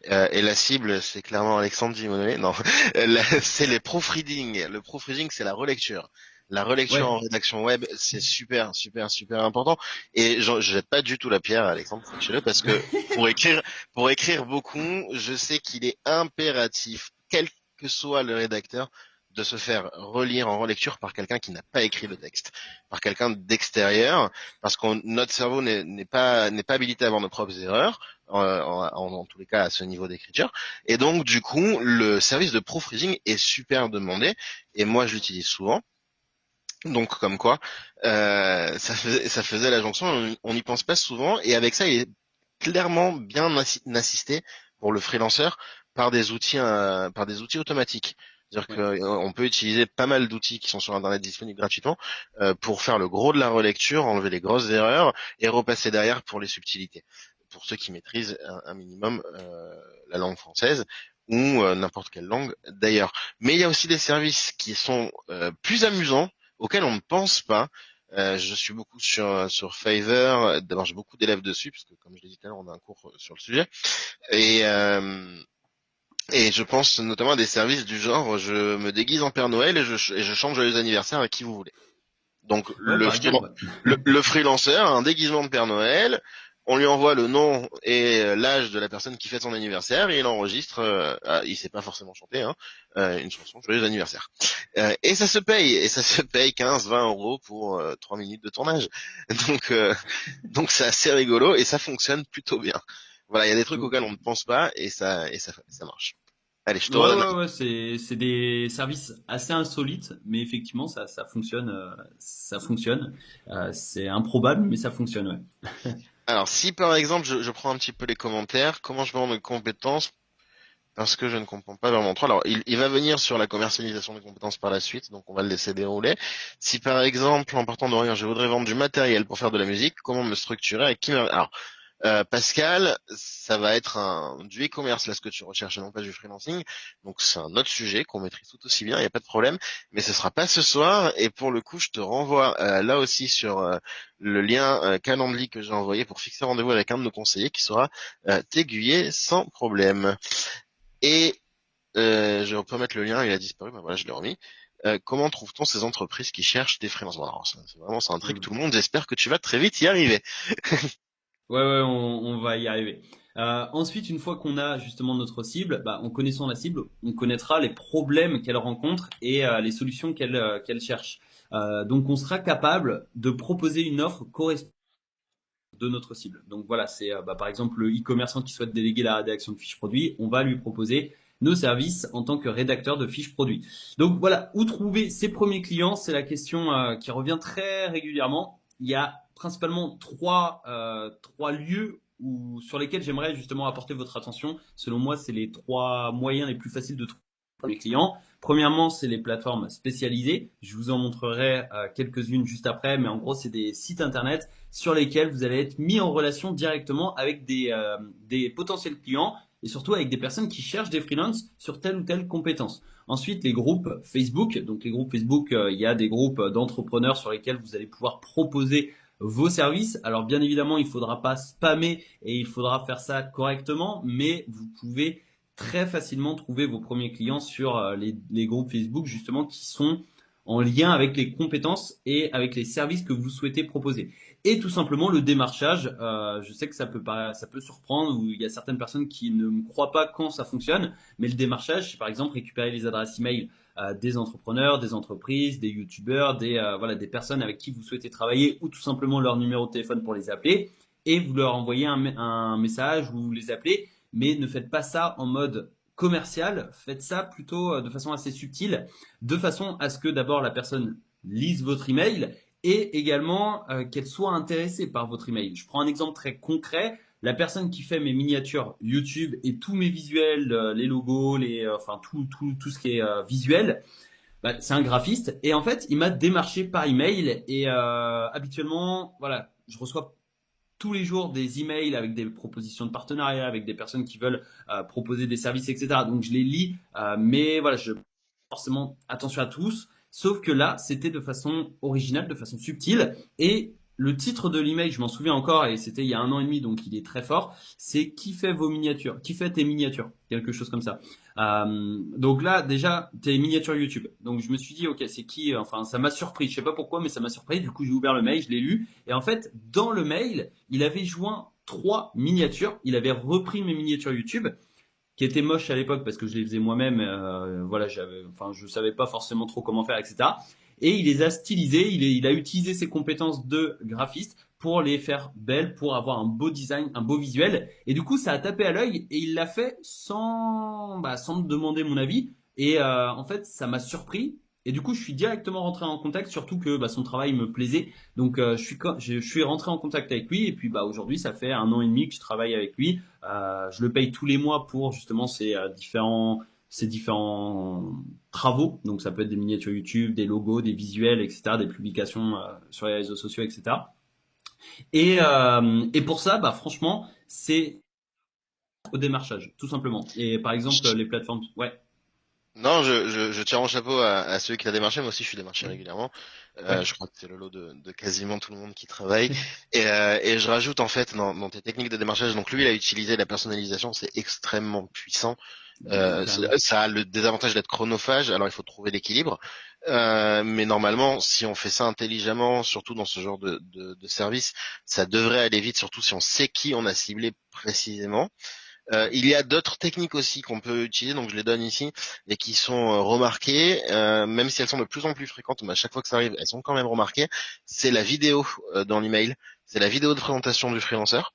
A: Et la cible, c'est clairement Alexandre Gimonnet. Non, c'est les proofreading. Le proofreading, c'est la relecture. La relecture en rédaction web, c'est super, super, super important. Et je jette pas du tout la pierre à Alexandre, sachez-le, parce que pour écrire beaucoup, je sais qu'il est impératif, quel que soit le rédacteur, de se faire relire en relecture par quelqu'un qui n'a pas écrit le texte, par quelqu'un d'extérieur, parce que notre cerveau n'est pas habilité à voir nos propres erreurs, en tous les cas à ce niveau d'écriture, et donc du coup le service de proofreading est super demandé, et moi je l'utilise souvent. Donc comme quoi, ça faisait la jonction, on n'y pense pas souvent, et avec ça il est clairement bien assisté pour le freelanceur par des outils automatiques. C'est-à-dire qu'on peut utiliser pas mal d'outils qui sont sur Internet disponibles gratuitement pour faire le gros de la relecture, enlever les grosses erreurs et repasser derrière pour les subtilités. Pour ceux qui maîtrisent un minimum la langue française ou n'importe quelle langue d'ailleurs. Mais il y a aussi des services qui sont plus amusants auquel on ne pense pas. Je suis beaucoup sur Fiverr. D'abord, j'ai beaucoup d'élèves dessus, parce que comme je l'ai dit tout à l'heure, on a un cours sur le sujet. Et, euh, et je pense notamment à des services du genre, je me déguise en Père Noël et je chante joyeux anniversaire à qui vous voulez. Donc
B: Ouais, par exemple. Ouais.
A: le freelanceur a un déguisement de Père Noël, on lui envoie le nom et l'âge de la personne qui fête son anniversaire et il enregistre, il sait pas forcément chanter, hein, une chanson joyeux anniversaire. Et ça se paye 15-20 € pour 3 minutes de tournage. Donc donc c'est assez rigolo et ça fonctionne plutôt bien. Voilà, il y a des trucs auxquels on ne pense pas et ça marche. Allez, je te
B: Ouais,
A: redonne.
B: ouais, ouais, c'est des services assez insolites, mais effectivement, ça fonctionne, ça fonctionne. C'est improbable, mais ça fonctionne, ouais.
A: Alors, si par exemple, je prends un petit peu les commentaires, comment je vends mes compétences parce que je ne comprends pas vraiment trop. Alors, il va venir sur la commercialisation des compétences par la suite, donc on va le laisser dérouler. Si par exemple, en partant de rien, je voudrais vendre du matériel pour faire de la musique, comment me structurer avec qui me... Alors, Pascal, ça va être du e-commerce, là, ce que tu recherches, et non pas du freelancing. Donc, c'est un autre sujet qu'on maîtrise tout aussi bien, il n'y a pas de problème. Mais ce sera pas ce soir. Et pour le coup, je te renvoie là aussi sur le lien Calendly que j'ai envoyé pour fixer rendez-vous avec un de nos conseillers qui saura t'aiguiller sans problème. Et je peux mettre le lien, il a disparu, ben voilà, je l'ai remis. Comment trouve-t-on ces entreprises qui cherchent des freelances? Bon, alors, c'est vraiment, c'est un trick tout le monde. J'espère que tu vas très vite y arriver.
B: Ouais, ouais, on va y arriver. Ensuite, une fois qu'on a justement notre cible, bah, en connaissant la cible, on connaîtra les problèmes qu'elle rencontre et les solutions qu'elle cherche. Donc, on sera capable de proposer une offre correspondante de notre cible. Donc voilà, c'est bah, par exemple le e-commerçant qui souhaite déléguer la rédaction de fiches produits, on va lui proposer nos services en tant que rédacteur de fiches produits. Donc voilà, où trouver ses premiers clients, c'est la question qui revient très régulièrement. Il y a principalement trois lieux sur lesquels j'aimerais justement apporter votre attention. Selon moi, c'est les trois moyens les plus faciles de trouver les clients. Premièrement, c'est les plateformes spécialisées. Je vous en montrerai quelques-unes juste après, mais en gros, c'est des sites internet sur lesquels vous allez être mis en relation directement avec des potentiels clients et surtout avec des personnes qui cherchent des freelances sur telle ou telle compétence. Ensuite, les groupes Facebook. Donc les groupes Facebook, il y a des groupes d'entrepreneurs sur lesquels vous allez pouvoir proposer vos services. Alors bien évidemment, il ne faudra pas spammer et il faudra faire ça correctement, mais vous pouvez très facilement trouver vos premiers clients sur les groupes Facebook justement qui sont en lien avec les compétences et avec les services que vous souhaitez proposer. Et tout simplement le démarchage. Je sais que ça peut surprendre, ou il y a certaines personnes qui ne me croient pas quand ça fonctionne, mais le démarchage, c'est par exemple récupérer les adresses email des entrepreneurs, des entreprises, des youtubeurs, voilà, des personnes avec qui vous souhaitez travailler, ou tout simplement leur numéro de téléphone pour les appeler, et vous leur envoyez un message ou vous les appelez, mais ne faites pas ça en mode commercial, faites ça plutôt de façon assez subtile, de façon à ce que d'abord la personne lise votre email et également qu'elle soit intéressée par votre email. Je prends un exemple très concret. La personne qui fait mes miniatures YouTube et tous mes visuels, les logos, enfin tout ce qui est visuel, bah, c'est un graphiste et en fait il m'a démarché par email et habituellement voilà, je reçois tous les jours des emails avec des propositions de partenariat, avec des personnes qui veulent proposer des services, etc. Donc je les lis, mais voilà, je forcément attention à tous. Sauf que là, c'était de façon originale, de façon subtile. Et le titre de l'email, je m'en souviens encore, et c'était il y a 1 an et demi, donc il est très fort. C'est qui fait vos miniatures, qui fait tes miniatures, quelque chose comme ça. Donc là, déjà, tes miniatures YouTube. Donc je me suis dit, ok, c'est qui? Enfin, ça m'a surpris. Je sais pas pourquoi, mais ça m'a surpris. Du coup, j'ai ouvert le mail, je l'ai lu, et en fait, dans le mail, il avait joint 3 miniatures. Il avait repris mes miniatures YouTube qui étaient moches à l'époque parce que je les faisais moi-même. Voilà, enfin, je savais pas forcément trop comment faire, etc. Et il les a stylisées. Il a utilisé ses compétences de graphiste pour les faire belles, pour avoir un beau design, un beau visuel. Et du coup, ça a tapé à l'œil et il l'a fait sans me demander mon avis. Et en fait, ça m'a surpris. Et du coup, je suis directement rentré en contact, surtout que son travail me plaisait. Donc, je suis rentré en contact avec lui. Et puis, aujourd'hui, ça fait 1 an et demi que je travaille avec lui. Je le paye tous les mois pour justement ces différents travaux. Donc, ça peut être des miniatures YouTube, des logos, des visuels, etc., des publications sur les réseaux sociaux, etc. Et pour ça, franchement, c'est au démarchage, tout simplement. Et par exemple, les plateformes, ouais.
A: Non, je tire mon chapeau à ceux qui l'a démarché. Moi aussi, je suis démarché régulièrement.
B: Ouais.
A: Je crois que c'est le lot de quasiment tout le monde qui travaille. Et je rajoute en fait dans tes techniques de démarchage. Donc lui, il a utilisé la personnalisation, c'est extrêmement puissant.
B: Carrément.
A: Ça a le désavantage d'être chronophage. Alors il faut trouver l'équilibre. Mais normalement, si on fait ça intelligemment, surtout dans ce genre de service, ça devrait aller vite. Surtout si on sait qui on a ciblé précisément. Il y a d'autres techniques aussi qu'on peut utiliser, donc je les donne ici, et qui sont remarquées, même si elles sont de plus en plus fréquentes, mais à chaque fois que ça arrive, elles sont quand même remarquées. C'est la vidéo dans l'email, c'est la vidéo de présentation du freelanceur.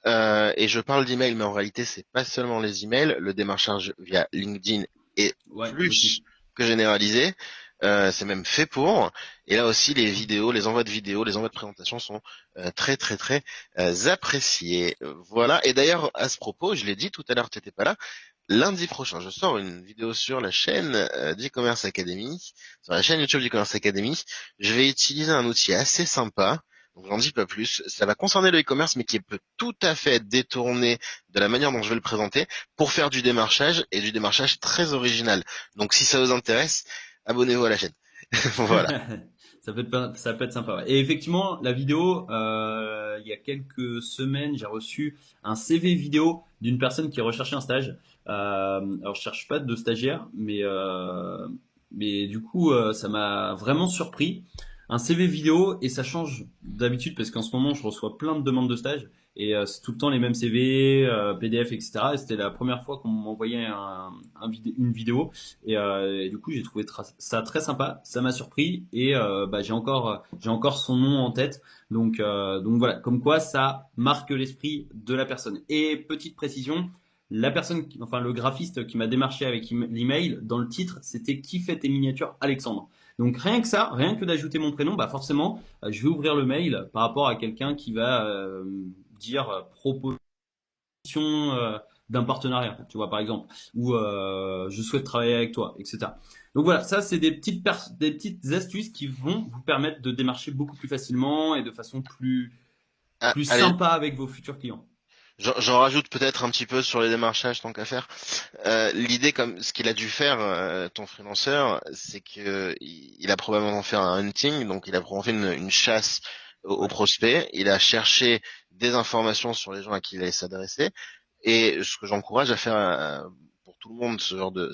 A: Et je parle d'email, mais en réalité, c'est pas seulement les emails. Le démarchage via LinkedIn est
B: Ouais,
A: plus
B: aussi.
A: que généralisé. C'est même fait pour. Et là aussi, les vidéos, les envois de vidéos, les envois de présentation sont très très très appréciés. Voilà. Et d'ailleurs, à ce propos, je l'ai dit tout à l'heure, tu n'étais pas là. Lundi prochain, je sors une vidéo sur la chaîne d'e-commerce Academy, sur la chaîne YouTube d'e-commerce Academy. Je vais utiliser un outil assez sympa. Donc j'en dis pas plus. Ça va concerner le e-commerce, mais qui peut tout à fait être détourné de la manière dont je vais le présenter pour faire du démarchage et du démarchage très original. Donc si ça vous intéresse, abonnez-vous à la chaîne. Voilà.
B: Ça peut être sympa. Ouais. Et effectivement, la vidéo, il y a quelques semaines, j'ai reçu un CV vidéo d'une personne qui recherchait un stage. Alors, je cherche pas de stagiaire, mais du coup, ça m'a vraiment surpris. Un CV vidéo et ça change d'habitude parce qu'en ce moment, je reçois plein de demandes de stage et c'est tout le temps les mêmes CV, PDF, etc. Et c'était la première fois qu'on m'envoyait une vidéo et du coup, j'ai trouvé ça très sympa. Ça m'a surpris et bah, j'ai encore son nom en tête. Donc voilà, comme quoi ça marque l'esprit de la personne. Et petite précision, la personne, enfin le graphiste qui m'a démarché avec l'email, dans le titre, c'était qui fait tes miniatures, Alexandre. Donc rien que ça, rien que d'ajouter mon prénom, bah forcément, je vais ouvrir le mail par rapport à quelqu'un qui va dire proposition d'un partenariat, tu vois, par exemple, ou je souhaite travailler avec toi, etc. Donc voilà, ça c'est des petites astuces qui vont vous permettre de démarcher beaucoup plus facilement et de façon
A: Ah,
B: plus
A: allez,
B: sympa avec vos futurs clients.
A: j'en rajoute peut-être un petit peu sur les démarchages tant qu'à faire. L'idée, comme ce qu'il a dû faire, ton freelanceur, c'est que il a probablement fait un hunting, donc il a probablement fait une chasse aux
B: Ouais.
A: prospects. Il a cherché des informations sur les gens à qui il allait s'adresser. Et ce que j'encourage à faire pour tout le monde,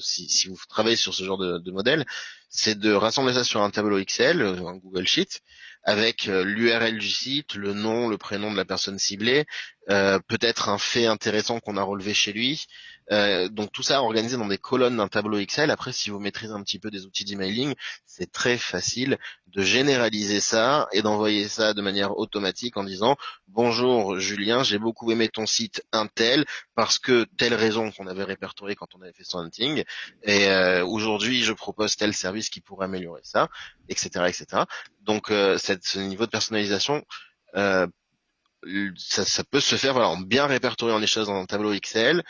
A: si vous travaillez sur ce genre de modèle, c'est de rassembler ça sur un tableau Excel, un Google Sheet, avec l'URL du site, le nom, le prénom de la personne ciblée, peut-être un fait intéressant qu'on a relevé chez lui. Donc tout ça organisé dans des colonnes d'un tableau Excel. Après, si vous maîtrisez un petit peu des outils d'emailing, c'est très facile de généraliser ça et d'envoyer ça de manière automatique en disant bonjour Julien, j'ai beaucoup aimé ton site Intel parce que telle raison qu'on avait répertoriée quand on avait fait son hunting et aujourd'hui je propose tel service qui pourrait améliorer ça, etc., etc. Donc ce niveau de personnalisation, euh, ça peut se faire voilà, en bien répertoriant les choses dans un tableau Excel.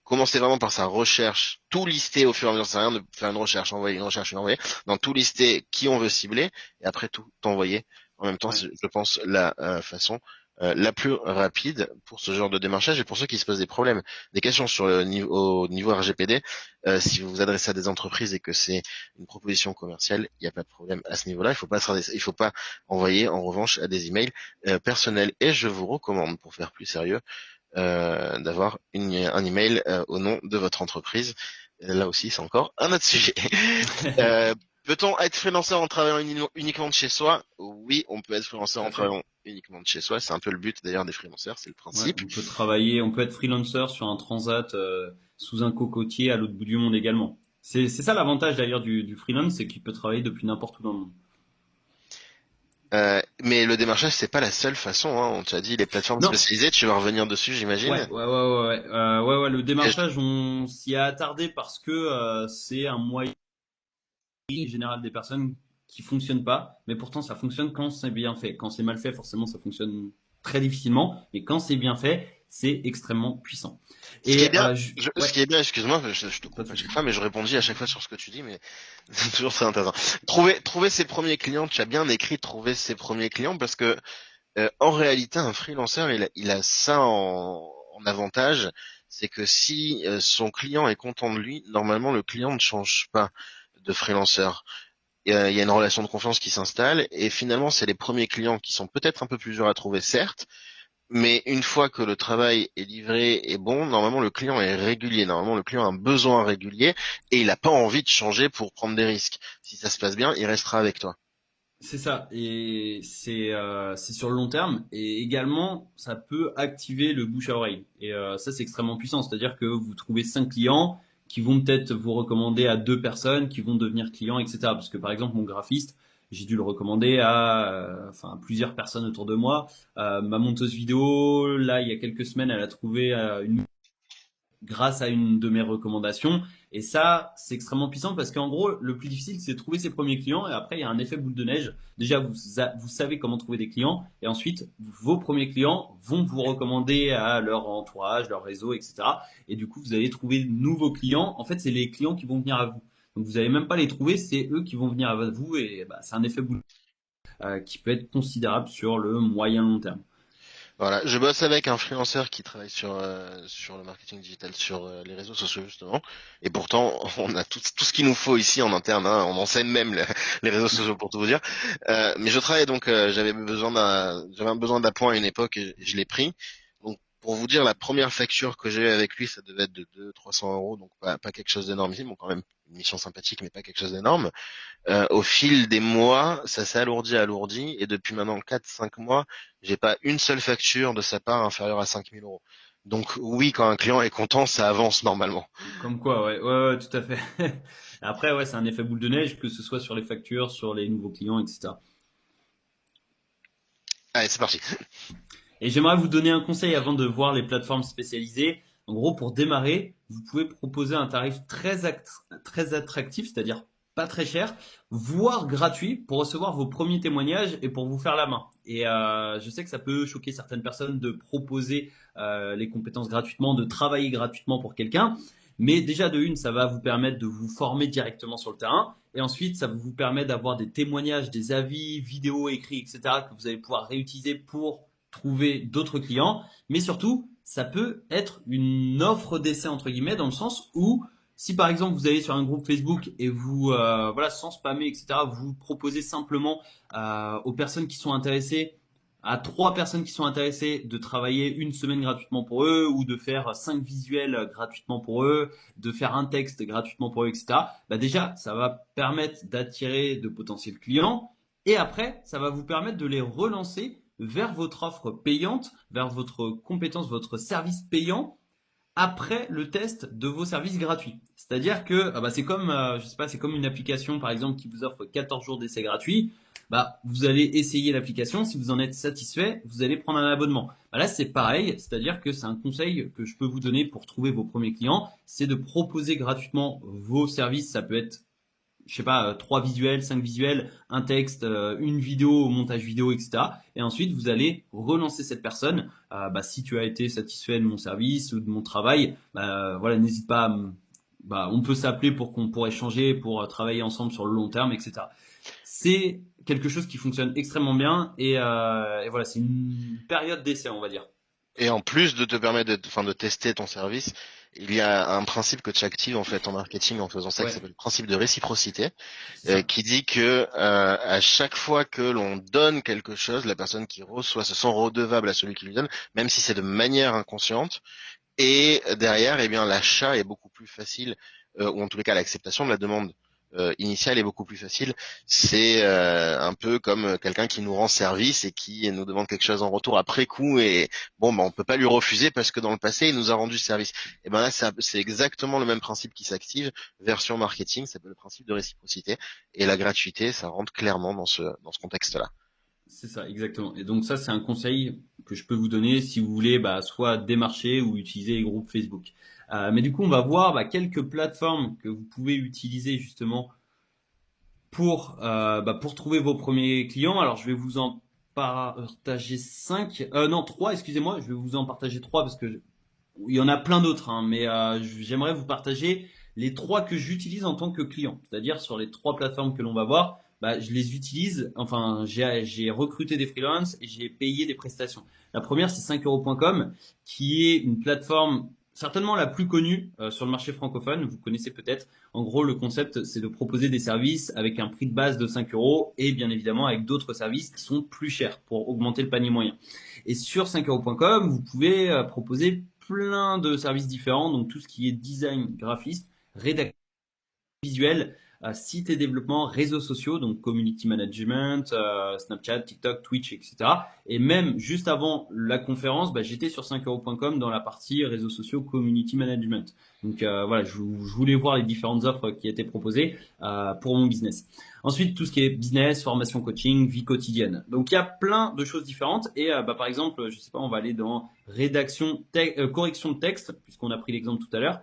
A: Commencer vraiment par sa recherche, tout lister au fur et à mesure, ça sert à rien de faire une recherche, envoyer une recherche, une envoyer, dans tout lister qui on veut cibler, et après tout envoyer. En même temps,
B: Ouais.
A: c'est, je pense, la façon la plus rapide pour ce genre de démarchage et pour ceux qui se posent des problèmes, des questions sur le niveau, au niveau RGPD. Si vous vous adressez à des entreprises et que c'est une proposition commerciale, il n'y a pas de problème à ce niveau-là. Il faut pas envoyer en revanche à des emails personnels. Et je vous recommande, pour faire plus sérieux, d'avoir un email au nom de votre entreprise. Là aussi, c'est encore un autre sujet. Euh, Peut-on être freelanceur en travaillant uniquement de chez soi? Oui, on peut être freelanceur
B: Tout
A: en
B: à fait.
A: travaillant uniquement de chez soi. C'est un peu le but d'ailleurs des freelanceurs, c'est le
B: Ouais,
A: principe.
B: on peut être freelancer sur un transat sous un cocotier à l'autre bout du monde également. C'est ça l'avantage d'ailleurs du freelance, c'est qu'il peut travailler depuis n'importe où dans le monde.
A: Mais le démarchage, c'est pas la seule façon. Hein. On t'a dit les plateformes
B: Non,
A: spécialisées. Tu vas revenir dessus,
B: ouais,
A: j'imagine.
B: ouais, ouais, ouais, ouais, ouais, le
A: Et je-
B: démarchage, on s'y a attardé parce que c'est un moyen général des personnes qui fonctionne pas, mais pourtant ça fonctionne quand c'est bien fait. Quand c'est mal fait, forcément, ça fonctionne très difficilement, mais quand c'est bien fait, c'est extrêmement puissant.
A: Ce qui est
B: Et
A: bien, ce
B: ouais,
A: qui est bien, excuse-moi, je te
B: pas de
A: coupe à chaque
B: souci.
A: fois, mais je répondis à chaque fois sur ce que tu dis, mais c'est toujours très intéressant. Trouver ses premiers clients, tu as bien écrit trouver ses premiers clients parce que en réalité, un freelancer, il a ça en avantage, c'est que si son client est content de lui, normalement le client ne change pas de freelanceur. Il y a une relation de confiance qui s'installe et finalement c'est les premiers clients qui sont peut-être un peu plus durs à trouver, certes, mais une fois que le travail est livré et bon, normalement le client est régulier, normalement le client a un besoin régulier et il n'a pas envie de changer pour prendre des risques. Si ça se passe bien, il restera avec toi.
B: C'est ça, et c'est sur le long terme, et également ça peut activer le bouche à oreille. Et ça c'est extrêmement puissant, c'est-à-dire que vous trouvez 5 clients qui vont peut-être vous recommander à 2 personnes qui vont devenir clients, etc. Parce que par exemple mon graphiste, j'ai dû le recommander à enfin plusieurs personnes autour de moi. Ma monteuse vidéo, là il y a quelques semaines, elle a trouvé une grâce à une de mes recommandations. Et ça, c'est extrêmement puissant parce qu'en gros, le plus difficile, c'est de trouver ses premiers clients. Et après, il y a un effet boule de neige. Déjà, vous savez comment trouver des clients. Et ensuite, vos premiers clients vont vous recommander à leur entourage, leur réseau, etc. Et du coup, vous allez trouver de nouveaux clients. En fait, c'est les clients qui vont venir à vous. Donc, vous n'allez même pas les trouver, c'est eux qui vont venir à vous. Et bah, c'est un effet boule qui peut être considérable sur le moyen long terme.
A: Voilà, je bosse avec un freelanceur qui travaille sur le marketing digital, sur les réseaux sociaux justement, et pourtant on a tout ce qu'il nous faut ici en interne, hein, on enseigne même les réseaux sociaux pour tout vous dire. Mais je travaille donc, j'avais un besoin d'appoint à une époque et je l'ai pris. Donc pour vous dire, la première facture que j'ai eue avec lui, ça devait être de 200-300 euros, donc pas quelque chose d'énorme, bon quand même une mission sympathique, mais pas quelque chose d'énorme. Au fil des mois, ça s'est alourdi, et depuis maintenant 4-5 mois, j'ai pas une seule facture de sa part inférieure à 5 000 euros. Donc oui, quand un client est content, ça avance normalement.
B: Comme quoi, ouais, ouais, ouais, tout à fait. Après, ouais, c'est un effet boule de neige, que ce soit sur les factures, sur les nouveaux clients, etc.
A: Allez, c'est parti.
B: Et j'aimerais vous donner un conseil avant de voir les plateformes spécialisées. En gros, pour démarrer, vous pouvez proposer un tarif très attractif, c'est-à-dire pas très cher, voire gratuit, pour recevoir vos premiers témoignages et pour vous faire la main. Et je sais que ça peut choquer certaines personnes de proposer les compétences gratuitement, de travailler gratuitement pour quelqu'un. Mais déjà de une, ça va vous permettre de vous former directement sur le terrain. Et ensuite, ça vous permet d'avoir des témoignages, des avis, vidéos, écrits, etc. que vous allez pouvoir réutiliser pour trouver d'autres clients. Mais surtout, ça peut être une offre d'essai entre guillemets dans le sens où si par exemple vous allez sur un groupe Facebook et vous voilà sans spammer etc. vous proposez simplement aux personnes qui sont intéressées à 3 personnes qui sont intéressées de travailler une semaine gratuitement pour eux ou de faire 5 visuels gratuitement pour eux, de faire un texte gratuitement pour eux, etc. Bah déjà, ça va permettre d'attirer de potentiels clients et après, ça va vous permettre de les relancer vers votre offre payante, vers votre compétence, votre service payant après le test de vos services gratuits. C'est-à-dire que bah, c'est comme, je sais pas, c'est comme une application par exemple qui vous offre 14 jours d'essai gratuit. Bah, vous allez essayer l'application. Si vous en êtes satisfait, vous allez prendre un abonnement. Bah, là, c'est pareil. C'est-à-dire que c'est un conseil que je peux vous donner pour trouver vos premiers clients. C'est de proposer gratuitement vos services. Ça peut être je sais pas, 3 visuels, 5 visuels, un texte, une vidéo, montage vidéo, etc. Et ensuite, vous allez relancer cette personne. Bah, si tu as été satisfait de mon service ou de mon travail, bah, voilà, n'hésite pas bah, on peut s'appeler pour qu'on pourrait échanger, pour travailler ensemble sur le long terme, etc. C'est quelque chose qui fonctionne extrêmement bien et voilà, c'est une période d'essai, on va dire.
A: Et en plus de te permettre de tester ton service, il y a un principe que tu actives en fait en marketing en faisant ça qui
B: Ouais,
A: s'appelle le principe de réciprocité,
B: c'est ça.
A: qui dit que à chaque fois que l'on donne quelque chose, la personne qui reçoit se sent redevable à celui qui lui donne, même si c'est de manière inconsciente. Et derrière, eh bien, l'achat est beaucoup plus facile, ou en tous les cas l'acceptation de la demande initiale est beaucoup plus facile. C'est un peu comme quelqu'un qui nous rend service et qui nous demande quelque chose en retour après coup, et bon, on peut pas lui refuser parce que dans le passé il nous a rendu service. Et ben là, c'est exactement le même principe qui s'active, version marketing, c'est le principe de réciprocité, et la gratuité, ça rentre clairement dans ce contexte-là.
B: C'est ça, exactement. Et donc ça, c'est un conseil que je peux vous donner si vous voulez bah, soit démarcher ou utiliser les groupes Facebook. Mais du coup, on va voir bah, quelques plateformes que vous pouvez utiliser justement pour trouver vos premiers clients. Alors, je vais vous en partager 5, non 3, excusez-moi. Je vais vous en partager 3 parce que il y en a plein d'autres, hein, mais j'aimerais vous partager les 3 que j'utilise en tant que client. C'est-à-dire sur les 3 plateformes que l'on va voir, bah, je les utilise. Enfin, j'ai recruté des freelances et j'ai payé des prestations. La première, c'est 5euros.com, qui est une plateforme certainement la plus connue sur le marché francophone. Vous connaissez peut-être. En gros, le concept, c'est de proposer des services avec un prix de base de 5 euros et bien évidemment avec d'autres services qui sont plus chers pour augmenter le panier moyen. Et sur 5euros.com, vous pouvez proposer plein de services différents, donc tout ce qui est design, graphisme, rédaction visuel, site et développement, réseaux sociaux, donc community management, Snapchat, TikTok, Twitch, etc. Et même juste avant la conférence, j'étais sur 5euros.com dans la partie réseaux sociaux, community management. Donc voilà, je voulais voir les différentes offres qui étaient proposées pour mon business. Ensuite, tout ce qui est business, formation, coaching, vie quotidienne. Donc il y a plein de choses différentes. Et par exemple, je sais pas, on va aller dans correction de texte, puisqu'on a pris l'exemple tout à l'heure.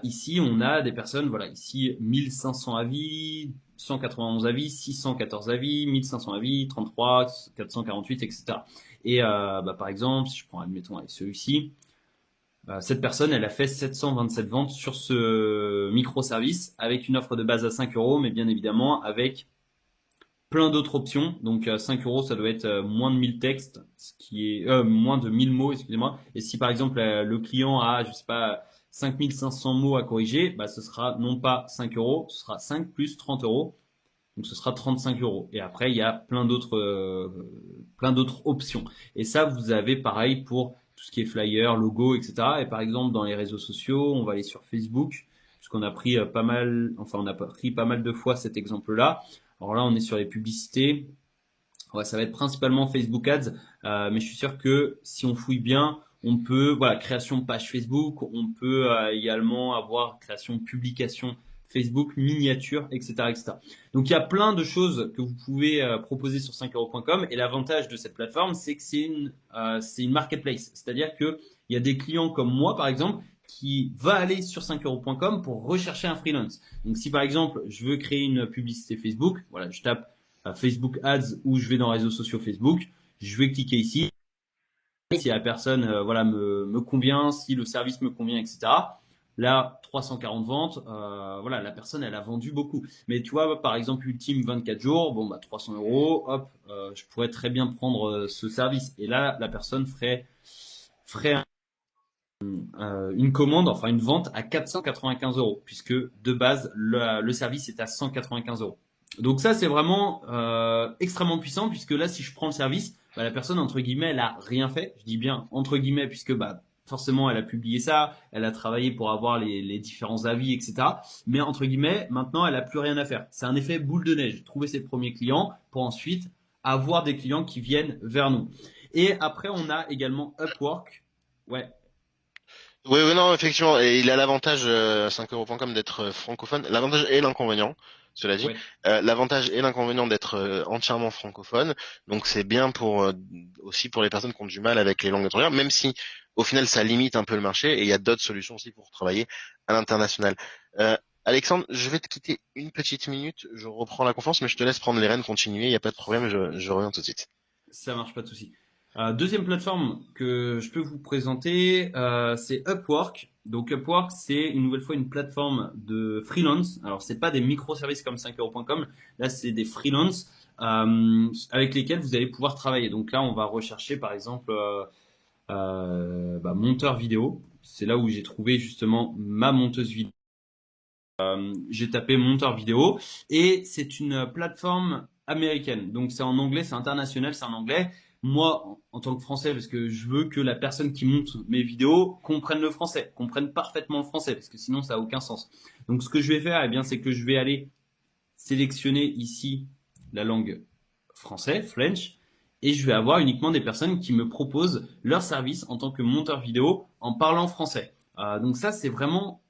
B: Ici, on a des personnes, voilà, ici 1500 avis, 191 avis, 614 avis, 1500 avis, 33, 448, etc. Et par exemple, si je prends, admettons, avec celui-ci, cette personne, elle a fait 727 ventes sur ce microservice avec une offre de base à 5 euros, mais bien évidemment avec plein d'autres options. Donc 5 euros, ça doit être moins de 1000 textes, ce qui est moins de 1000 mots, excusez-moi. Et si par exemple le client a, je sais pas, 5500 mots à corriger, ce sera non pas 5 euros, ce sera 5 plus 30 euros. Donc ce sera 35 euros. Et après, il y a plein d'autres options. Et ça, vous avez pareil pour tout ce qui est flyer, logo, etc. Et par exemple, dans les réseaux sociaux, on va aller sur Facebook, puisqu'on a pris pas mal, enfin, on a pris pas mal de fois cet exemple-là. Alors là, on est sur les publicités. Ouais, ça va être principalement Facebook Ads, mais je suis sûr que si on fouille bien, on peut, voilà, création de page Facebook, on peut également avoir création de publication Facebook, miniature, etc., etc. Donc il y a plein de choses que vous pouvez proposer sur 5euros.com et l'avantage de cette plateforme, c'est que c'est une marketplace, c'est-à-dire que il y a des clients comme moi, par exemple, qui va aller sur 5euros.com pour rechercher un freelance. Donc si par exemple je veux créer une publicité Facebook, voilà, je tape Facebook Ads ou je vais dans réseaux sociaux Facebook, je vais cliquer ici. Si la personne voilà me convient, si le service me convient, etc. Là, 340 ventes, voilà, la personne elle a vendu beaucoup. Mais tu vois, par exemple, Ultime 24 jours, bon 300 euros, hop, je pourrais très bien prendre ce service. Et là, la personne ferait une commande, enfin une vente à 495 euros, puisque de base le service est à 195 euros. Donc ça c'est vraiment extrêmement puissant, puisque là si je prends le service, la personne entre guillemets elle a rien fait. Je dis bien entre guillemets puisque forcément elle a publié ça, elle a travaillé pour avoir les différents avis, etc. Mais entre guillemets maintenant elle a plus rien à faire. C'est un effet boule de neige. Trouver ses premiers clients pour ensuite avoir des clients qui viennent vers nous. Et après on a également Upwork. Ouais.
A: Oui, oui, non, effectivement, et il a l'avantage 5euros.com d'être francophone. L'avantage et l'inconvénient, cela dit.
B: Ouais.
A: L'avantage et l'inconvénient d'être entièrement francophone. Donc c'est bien pour aussi pour les personnes qui ont du mal avec les langues étrangères, même si au final ça limite un peu le marché et il y a d'autres solutions aussi pour travailler à l'international. Alexandre, je vais te quitter une petite minute. Je reprends la conférence, mais je te laisse prendre les rênes, continuer. Il n'y a pas de problème, je reviens tout de suite.
B: Ça marche, pas de souci. Deuxième plateforme que je peux vous présenter, c'est Upwork. Donc Upwork, c'est une nouvelle fois une plateforme de freelance. Alors c'est pas des microservices comme 5euros.com, là c'est des freelance avec lesquels vous allez pouvoir travailler. Donc là on va rechercher par exemple monteur vidéo. C'est là où j'ai trouvé justement ma monteuse vidéo. J'ai tapé monteur vidéo et c'est une plateforme américaine. Donc c'est en anglais, c'est international, c'est en anglais. Moi, en tant que français, parce que je veux que la personne qui monte mes vidéos comprenne le français, comprenne parfaitement le français, parce que sinon ça a aucun sens. Donc ce que je vais faire, c'est que je vais aller sélectionner ici la langue français, French, et je vais avoir uniquement des personnes qui me proposent leur service en tant que monteur vidéo en parlant français. Donc ça, c'est vraiment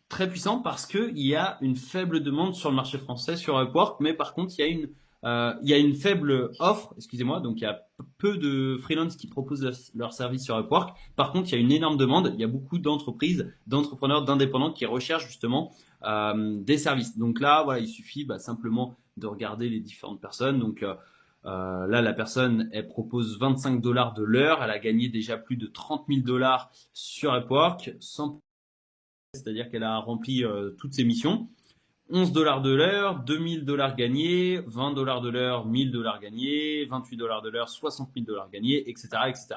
B: très puissant parce qu'il y a une faible demande sur le marché français sur Upwork, mais par contre il y a une faible offre, excusez-moi, donc il y a peu de freelance qui proposent leur service sur Upwork. Par contre, il y a une énorme demande, il y a beaucoup d'entreprises, d'entrepreneurs, d'indépendants qui recherchent justement des services. Donc là, voilà, il suffit simplement de regarder les différentes personnes. Donc là, la personne, elle propose 25 dollars de l'heure, elle a gagné déjà plus de 30 000 dollars sur Upwork, c'est-à-dire qu'elle a rempli toutes ses missions. 11 dollars de l'heure, 2000 dollars gagnés, 20 dollars de l'heure, 1000 dollars gagnés, 28 dollars de l'heure, 60 000 dollars gagnés, etc., etc.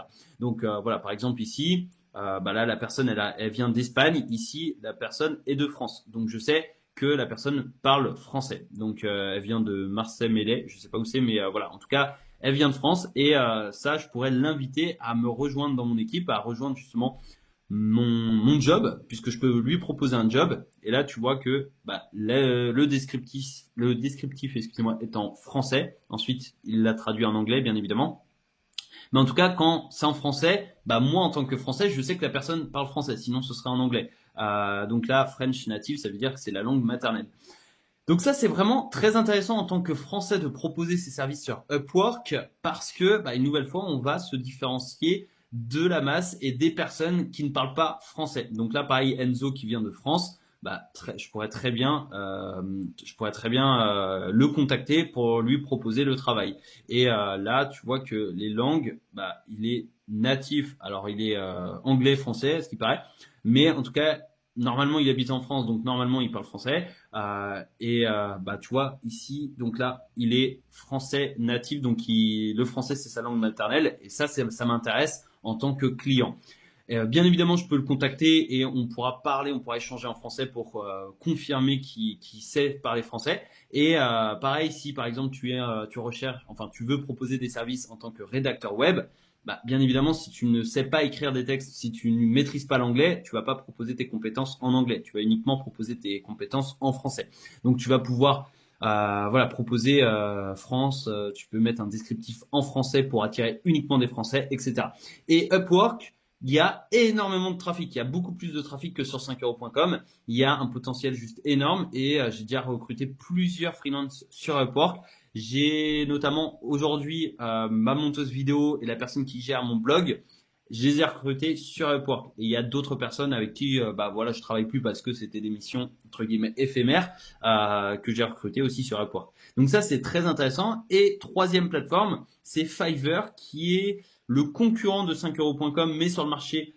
B: Donc voilà, par exemple ici, bah là la personne elle vient d'Espagne, ici la personne est de France. Donc je sais que la personne parle français. Donc elle vient de Marseille-Mélé, je sais pas où c'est, mais voilà, en tout cas elle vient de France et ça je pourrais l'inviter à me rejoindre dans mon équipe, à rejoindre justement mon job, puisque je peux lui proposer un job. Et là, tu vois que bah, le descriptif, excusez-moi, est en français. Ensuite, il l'a traduit en anglais, bien évidemment. Mais en tout cas, quand c'est en français, bah moi, en tant que français, je sais que la personne parle français. Sinon, ce serait en anglais. Donc là, French native, ça veut dire que c'est la langue maternelle. Donc ça, c'est vraiment très intéressant en tant que Français de proposer ces services sur Upwork parce que, bah, une nouvelle fois, on va se différencier de la masse et des personnes qui ne parlent pas français. Donc là, pareil, Enzo qui vient de France, bah, je pourrais très bien le contacter pour lui proposer le travail. Et là, tu vois que les langues, bah, il est natif. Alors, il est anglais, français, ce qui paraît, mais en tout cas, normalement, il habite en France, donc normalement, il parle français. Bah tu vois ici donc là il est français natif donc le français c'est sa langue maternelle et ça m'intéresse en tant que client. Bien évidemment je peux le contacter et on pourra parler, on pourra échanger en français pour confirmer qu'il sait parler français et pareil si par exemple tu recherches enfin tu veux proposer des services en tant que rédacteur web. Bah, bien évidemment, si tu ne sais pas écrire des textes, si tu ne maîtrises pas l'anglais, tu vas pas proposer tes compétences en anglais. Tu vas uniquement proposer tes compétences en français. Donc, tu vas pouvoir, voilà, proposer France. Tu peux mettre un descriptif en français pour attirer uniquement des Français, etc. Et Upwork, il y a énormément de trafic. Il y a beaucoup plus de trafic que sur 5euros.com. Il y a un potentiel juste énorme et j'ai déjà recruté plusieurs freelances sur Upwork. J'ai notamment aujourd'hui ma monteuse vidéo et la personne qui gère mon blog, je les ai recrutés sur Upwork. Et il y a d'autres personnes avec qui bah voilà, je travaille plus parce que c'était des missions entre guillemets éphémères que j'ai recrutées aussi sur Upwork. Donc ça c'est très intéressant. Et troisième plateforme, c'est Fiverr qui est le concurrent de 5euros.com mais sur le marché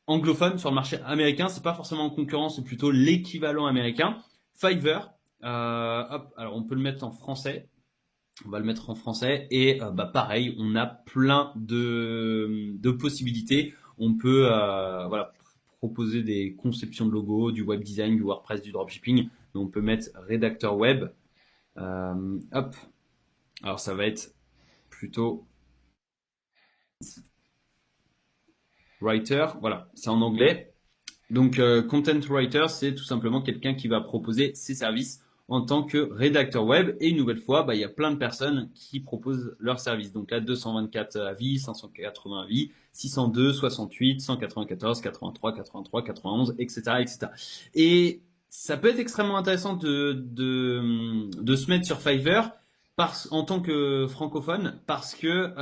B: anglophone, sur le marché américain. C'est pas forcément en concurrence, c'est plutôt l'équivalent américain. Fiverr, hop, alors on peut le mettre en français. On va le mettre en français et bah pareil, on a plein de possibilités. On peut voilà proposer des conceptions de logos, du web design, du WordPress, du dropshipping. Mais on peut mettre rédacteur web. Hop. Alors ça va être plutôt writer. Voilà, c'est en anglais. Donc, content writer, c'est tout simplement quelqu'un qui va proposer ses services en tant que rédacteur web. Et une nouvelle fois, bah, il y a plein de personnes qui proposent leurs services. Donc là, 224 avis, 580 avis, 602, 68, 194, 83, 83, 91, etc., etc. Et ça peut être extrêmement intéressant de se mettre sur Fiverr en tant que francophone parce que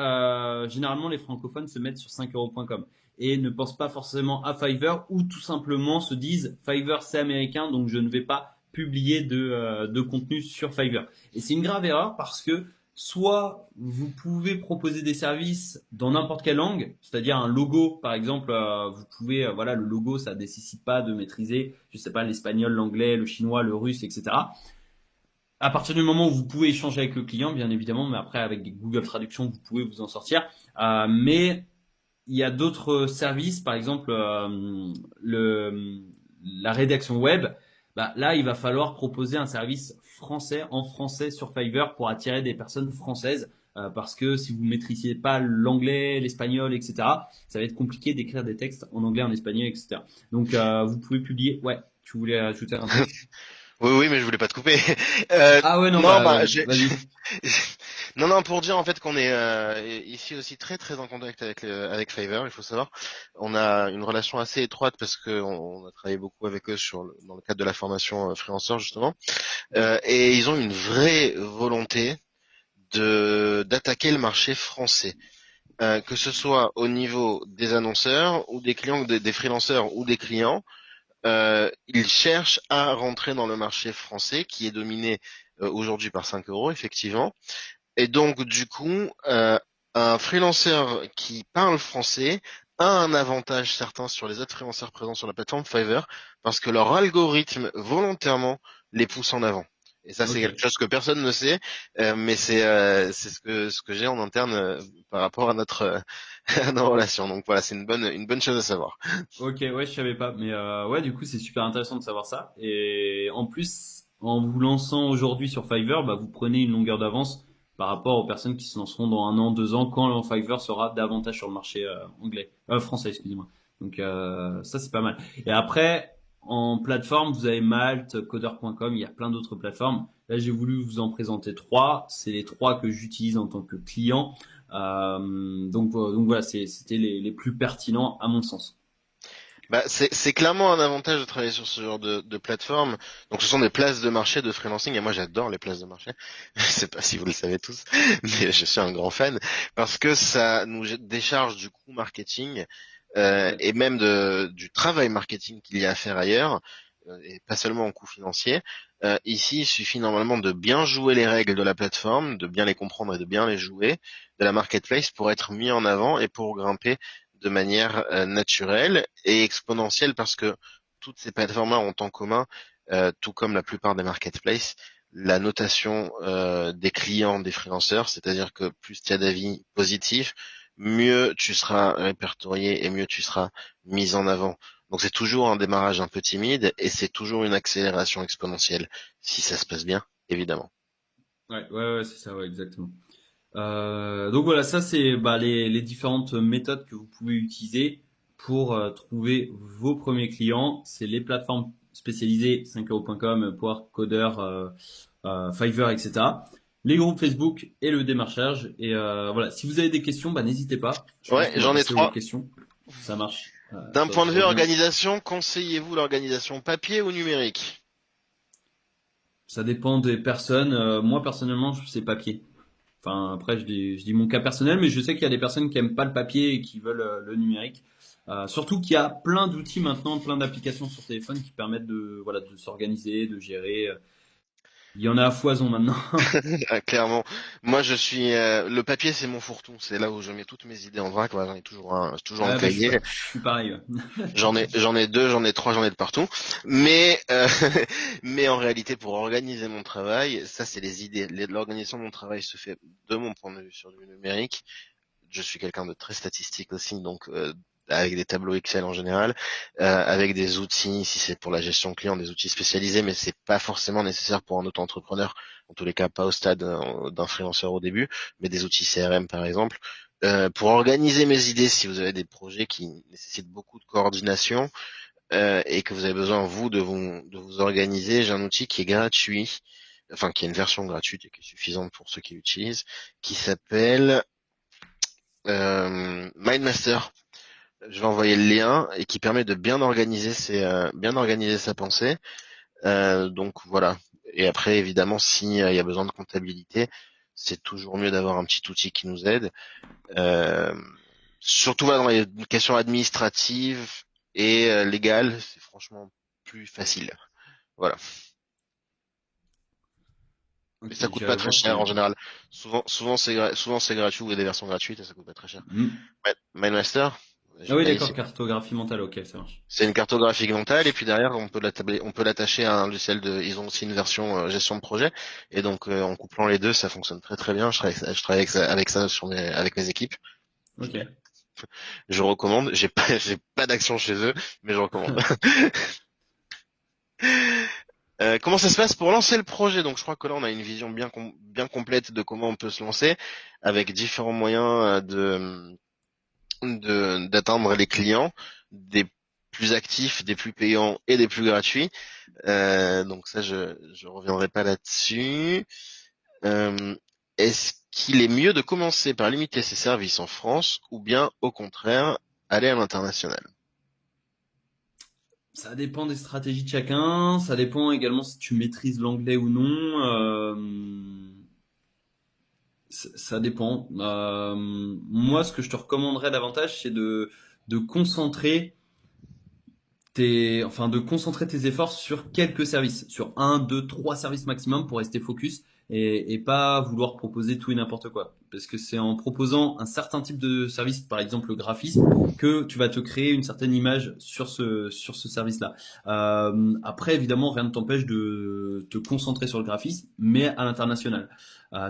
B: généralement les francophones se mettent sur 5euros.com et ne pensent pas forcément à Fiverr ou tout simplement se disent Fiverr c'est américain donc je ne vais pas publier de contenu sur Fiverr. Et c'est une grave erreur parce que soit vous pouvez proposer des services dans n'importe quelle langue, c'est-à-dire un logo par exemple, vous pouvez, voilà, le logo ça nécessite pas de maîtriser, je sais pas, l'espagnol, l'anglais, le chinois, le russe, etc. À partir du moment où vous pouvez échanger avec le client, bien évidemment, mais après avec Google Traduction, vous pouvez vous en sortir. Mais il y a d'autres services, par exemple la rédaction web. Bah, là, il va falloir proposer un service français en français sur Fiverr pour attirer des personnes françaises. Parce que si vous ne maîtrisiez pas l'anglais, l'espagnol, etc., ça va être compliqué d'écrire des textes en anglais, en espagnol, etc. Donc, vous pouvez publier. Ouais, tu voulais ajouter un truc?
A: Oui, oui, mais je voulais pas te couper.
B: Ah ouais, non,
A: Non,
B: bah,
A: bah,
B: vas-y.
A: non, non, pour dire en fait qu'on est ici aussi très très en contact avec avec Fiverr. Il faut savoir, on a une relation assez étroite parce que on a travaillé beaucoup avec eux dans le cadre de la formation freelanceur justement, et ils ont une vraie volonté de d'attaquer le marché français. Que ce soit au niveau des annonceurs ou des clients, des freelanceurs ou des clients, ils cherchent à rentrer dans le marché français qui est dominé aujourd'hui par 5 euros, effectivement. Et donc, du coup, un freelancer qui parle français a un avantage certain sur les autres freelancers présents sur la plateforme Fiverr parce que leur algorithme volontairement les pousse en avant. Et ça, c'est quelque
B: Ok.
A: chose que personne ne sait, mais c'est ce que j'ai en interne par rapport à notre à nos relations. Donc voilà, c'est une bonne chose à savoir.
B: Ok, ouais, je savais pas. Mais ouais, du coup, c'est super intéressant de savoir ça. Et en plus, en vous lançant aujourd'hui sur Fiverr, bah, vous prenez une longueur d'avance par rapport aux personnes qui se lanceront dans 1 an, 2 ans, quand Fiverr sera davantage sur le marché français, excusez-moi. Donc ça, c'est pas mal. Et après, en plateforme, vous avez Malte, Coder.com, il y a plein d'autres plateformes. Là, j'ai voulu vous en présenter trois. C'est les trois que j'utilise en tant que client. Donc voilà, c'était les plus pertinents à mon sens.
A: Bah, c'est clairement un avantage de travailler sur ce genre de plateforme. Donc, ce sont des places de marché de freelancing, et moi, j'adore les places de marché. Je sais pas si vous le savez tous, mais je suis un grand fan parce que ça nous décharge du coût marketing
B: Ouais.
A: et même du travail marketing qu'il y a à faire ailleurs, et pas seulement en coût financier. Ici, il suffit normalement de bien jouer les règles de la plateforme, de bien les comprendre et de bien les jouer, de la marketplace pour être mis en avant et pour grimper de manière naturelle et exponentielle parce que toutes ces plateformes-là ont en commun, tout comme la plupart des marketplaces, la notation des clients des freelanceurs, c'est-à-dire que plus tu as d'avis positifs, mieux tu seras répertorié et mieux tu seras mis en avant. Donc c'est toujours un démarrage un peu timide et c'est toujours une accélération exponentielle si ça se passe bien, évidemment.
B: Ouais, c'est ça, ouais, exactement. Donc voilà, ça c'est bah, les différentes méthodes que vous pouvez utiliser pour trouver vos premiers clients. C'est les plateformes spécialisées, 5euros.com, Power Coder, Fiverr, etc. Les groupes Facebook et le démarchage. Et voilà, si vous avez des questions, bah, n'hésitez pas. Je pense
A: Ouais,
B: qu'on va
A: j'en ai
B: passer aux
A: trois.
B: questions. Ça marche.
A: D'un point de
B: Je
A: vue
B: reviens.
A: organisation, conseillez-vous l'organisation papier ou numérique?
B: Ça dépend des personnes. Moi personnellement, c'est papier. Enfin, après, je dis mon cas personnel, mais je sais qu'il y a des personnes qui aiment pas le papier et qui veulent le numérique. Surtout qu'il y a plein d'outils maintenant, plein d'applications sur téléphone qui permettent voilà, de s'organiser, de gérer. Il y en a à foison maintenant.
A: Ah, clairement. Moi, je suis le papier, c'est mon fourre-tout. C'est là où je mets toutes mes idées en vrac. Voilà, j'en ai toujours un
B: Ouais, bah,
A: cahier.
B: je suis pareil. Ouais.
A: J'en ai deux, j'en ai trois, j'en ai de partout. Mais mais en réalité, pour organiser mon travail, ça, c'est les idées. L'organisation de mon travail se fait de mon point de vue sur du numérique. Je suis quelqu'un de très statistique aussi, donc avec des tableaux Excel en général, avec des outils, si c'est pour la gestion client, des outils spécialisés, mais c'est pas forcément nécessaire pour un auto-entrepreneur, en tous les cas pas au stade d'un freelanceur au début, mais des outils CRM par exemple. Pour organiser mes idées, si vous avez des projets qui nécessitent beaucoup de coordination et que vous avez besoin vous de vous organiser, j'ai un outil qui est gratuit, enfin qui est une version gratuite et qui est suffisante pour ceux qui l'utilisent, qui s'appelle MindMaster. Je vais envoyer le lien et qui permet de bien organiser sa pensée. Donc voilà. Et après, évidemment, si il y a besoin de comptabilité, c'est toujours mieux d'avoir un petit outil qui nous aide. Euh, Surtout voilà, dans les questions administratives et légales, c'est franchement plus facile. Voilà. Mais
B: Ok,
A: ça coûte pas
B: j'irai
A: très
B: voir
A: cher en
B: ça.
A: général. Souvent c'est gratuit ou il y a des versions gratuites et ça coûte pas très cher.
B: Hmm.
A: MindMaster,
B: Ah
A: j'ai
B: oui,
A: pas
B: d'accord,
A: ici.
B: cartographie mentale, ok, ça marche.
A: C'est une cartographie mentale et puis derrière on peut l'attacher à un logiciel ils ont aussi une version gestion de projet et donc en couplant les deux ça fonctionne très très bien. Je travaille avec ça avec mes équipes. Je,
B: Ok.
A: je recommande. J'ai pas j'ai pas d'action chez eux mais je recommande. Comment ça se passe pour lancer le projet? Donc je crois que là on a une vision bien complète de comment on peut se lancer avec différents moyens d'atteindre les clients, des plus actifs, des plus payants et des plus gratuits. Donc ça, je reviendrai pas là-dessus. Euh, Est-ce qu'il est mieux de commencer par limiter ses services en France ou bien au contraire aller à l'international?
B: Ça dépend des stratégies de chacun. Ça dépend également si tu maîtrises l'anglais ou non. Ça dépend. Moi, ce que je te recommanderais davantage, c'est de concentrer de concentrer tes efforts sur quelques services, sur un, deux, trois services maximum pour rester focus et pas vouloir proposer tout et n'importe quoi. Parce que c'est en proposant un certain type de service, par exemple le graphisme, que tu vas te créer une certaine image sur ce service-là. Après, évidemment, rien ne t'empêche de te concentrer sur le graphisme, mais à l'international.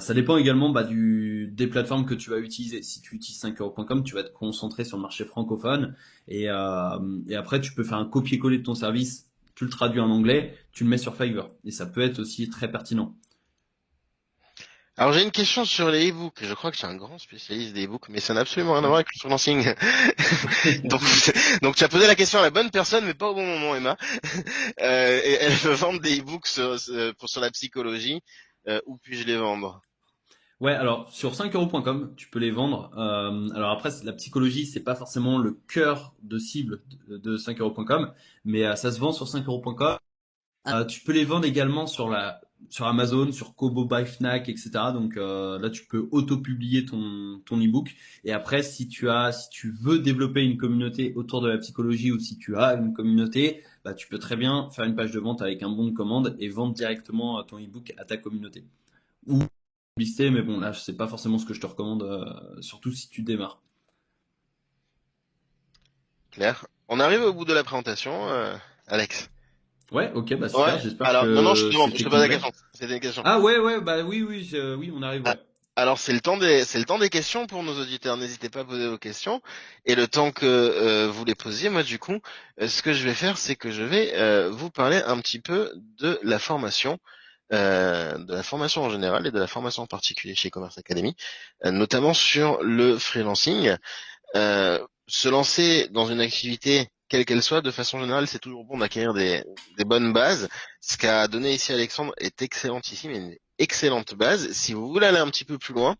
B: Ça dépend également des plateformes que tu vas utiliser. Si tu utilises 5euros.com, tu vas te concentrer sur le marché francophone et après tu peux faire un copier-coller de ton service, tu le traduis en anglais, tu le mets sur Fiverr et ça peut être aussi très pertinent.
A: Alors j'ai une question sur les e-books. Je crois que je suis un grand spécialiste des e-books, mais ça n'a absolument rien à voir avec le freelancing. Donc, donc tu as posé la question à la bonne personne, mais pas au bon moment, Emma. Et elle veut vendre des e-books sur la psychologie. Où puis-je les vendre?
B: Ouais, alors sur 5euros.com, tu peux les vendre. Alors après, la psychologie, c'est pas forcément le cœur de cible de 5euros.com, mais ça se vend sur 5euros.com. Tu peux les vendre également sur Amazon, sur Kobo by Fnac, etc. Donc là, tu peux auto-publier ton ebook. Et après, si tu veux développer une communauté autour de la psychologie ou si tu as une communauté, bah, tu peux très bien faire une page de vente avec un bon de commande et vendre directement ton ebook à ta communauté. Ou publicité, mais bon, là, c'est pas forcément ce que je te recommande, surtout si tu démarres.
A: Claire. On arrive au bout de la présentation, Alex.
B: Ouais, ok, bah super.
A: Ouais.
B: J'espère
A: Alors, non, non,
B: que
A: je
B: c'était
A: te pose la
B: complet.
A: question. C'était une question.
B: Ah ouais, ouais, bah oui, oui, oui, on arrive,
A: Ah,
B: ouais.
A: alors c'est le temps des questions pour nos auditeurs. N'hésitez pas à poser vos questions. Et le temps que vous les posiez, moi du coup, ce que je vais faire, c'est que je vais vous parler un petit peu de la formation en général et de la formation en particulier chez Commerce Academy, notamment sur le freelancing. Se lancer dans une activité, quelle qu'elle soit, de façon générale, c'est toujours bon d'acquérir des bonnes bases. Ce qu'a donné ici Alexandre est excellentissime et une excellente base. Si vous voulez aller un petit peu plus loin,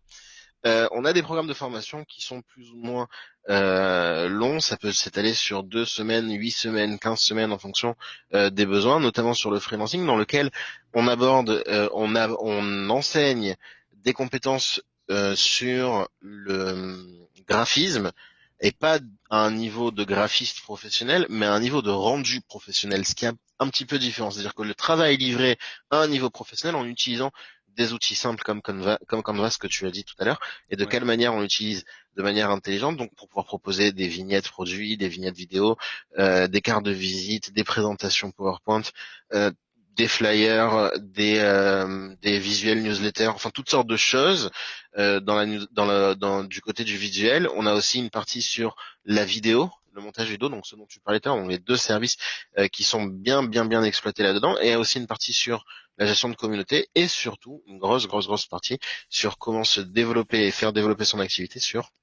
A: on a des programmes de formation qui sont plus ou moins longs. Ça peut s'étaler sur 2 semaines, 8 semaines, 15 semaines en fonction des besoins, notamment sur le freelancing, dans lequel on aborde, on enseigne des compétences sur le graphisme et pas à un niveau de graphiste professionnel, mais à un niveau de rendu professionnel, ce qui est un petit peu différent. C'est-à-dire que le travail est livré à un niveau professionnel en utilisant des outils simples comme Canva, ce que tu as dit tout à l'heure, et de
B: Ouais.
A: quelle manière on l'utilise de manière intelligente, donc pour pouvoir proposer des vignettes produits, des vignettes vidéo, des cartes de visite, des présentations PowerPoint, euh, des flyers, des visuels newsletters, enfin toutes sortes de choses du côté du visuel. On a aussi une partie sur la vidéo, le montage vidéo, donc ce dont tu parlais tout à l'heure, donc les deux services qui sont bien exploités là-dedans, et aussi une partie sur la gestion de communauté et surtout une grosse partie sur comment se développer et faire développer son activité sur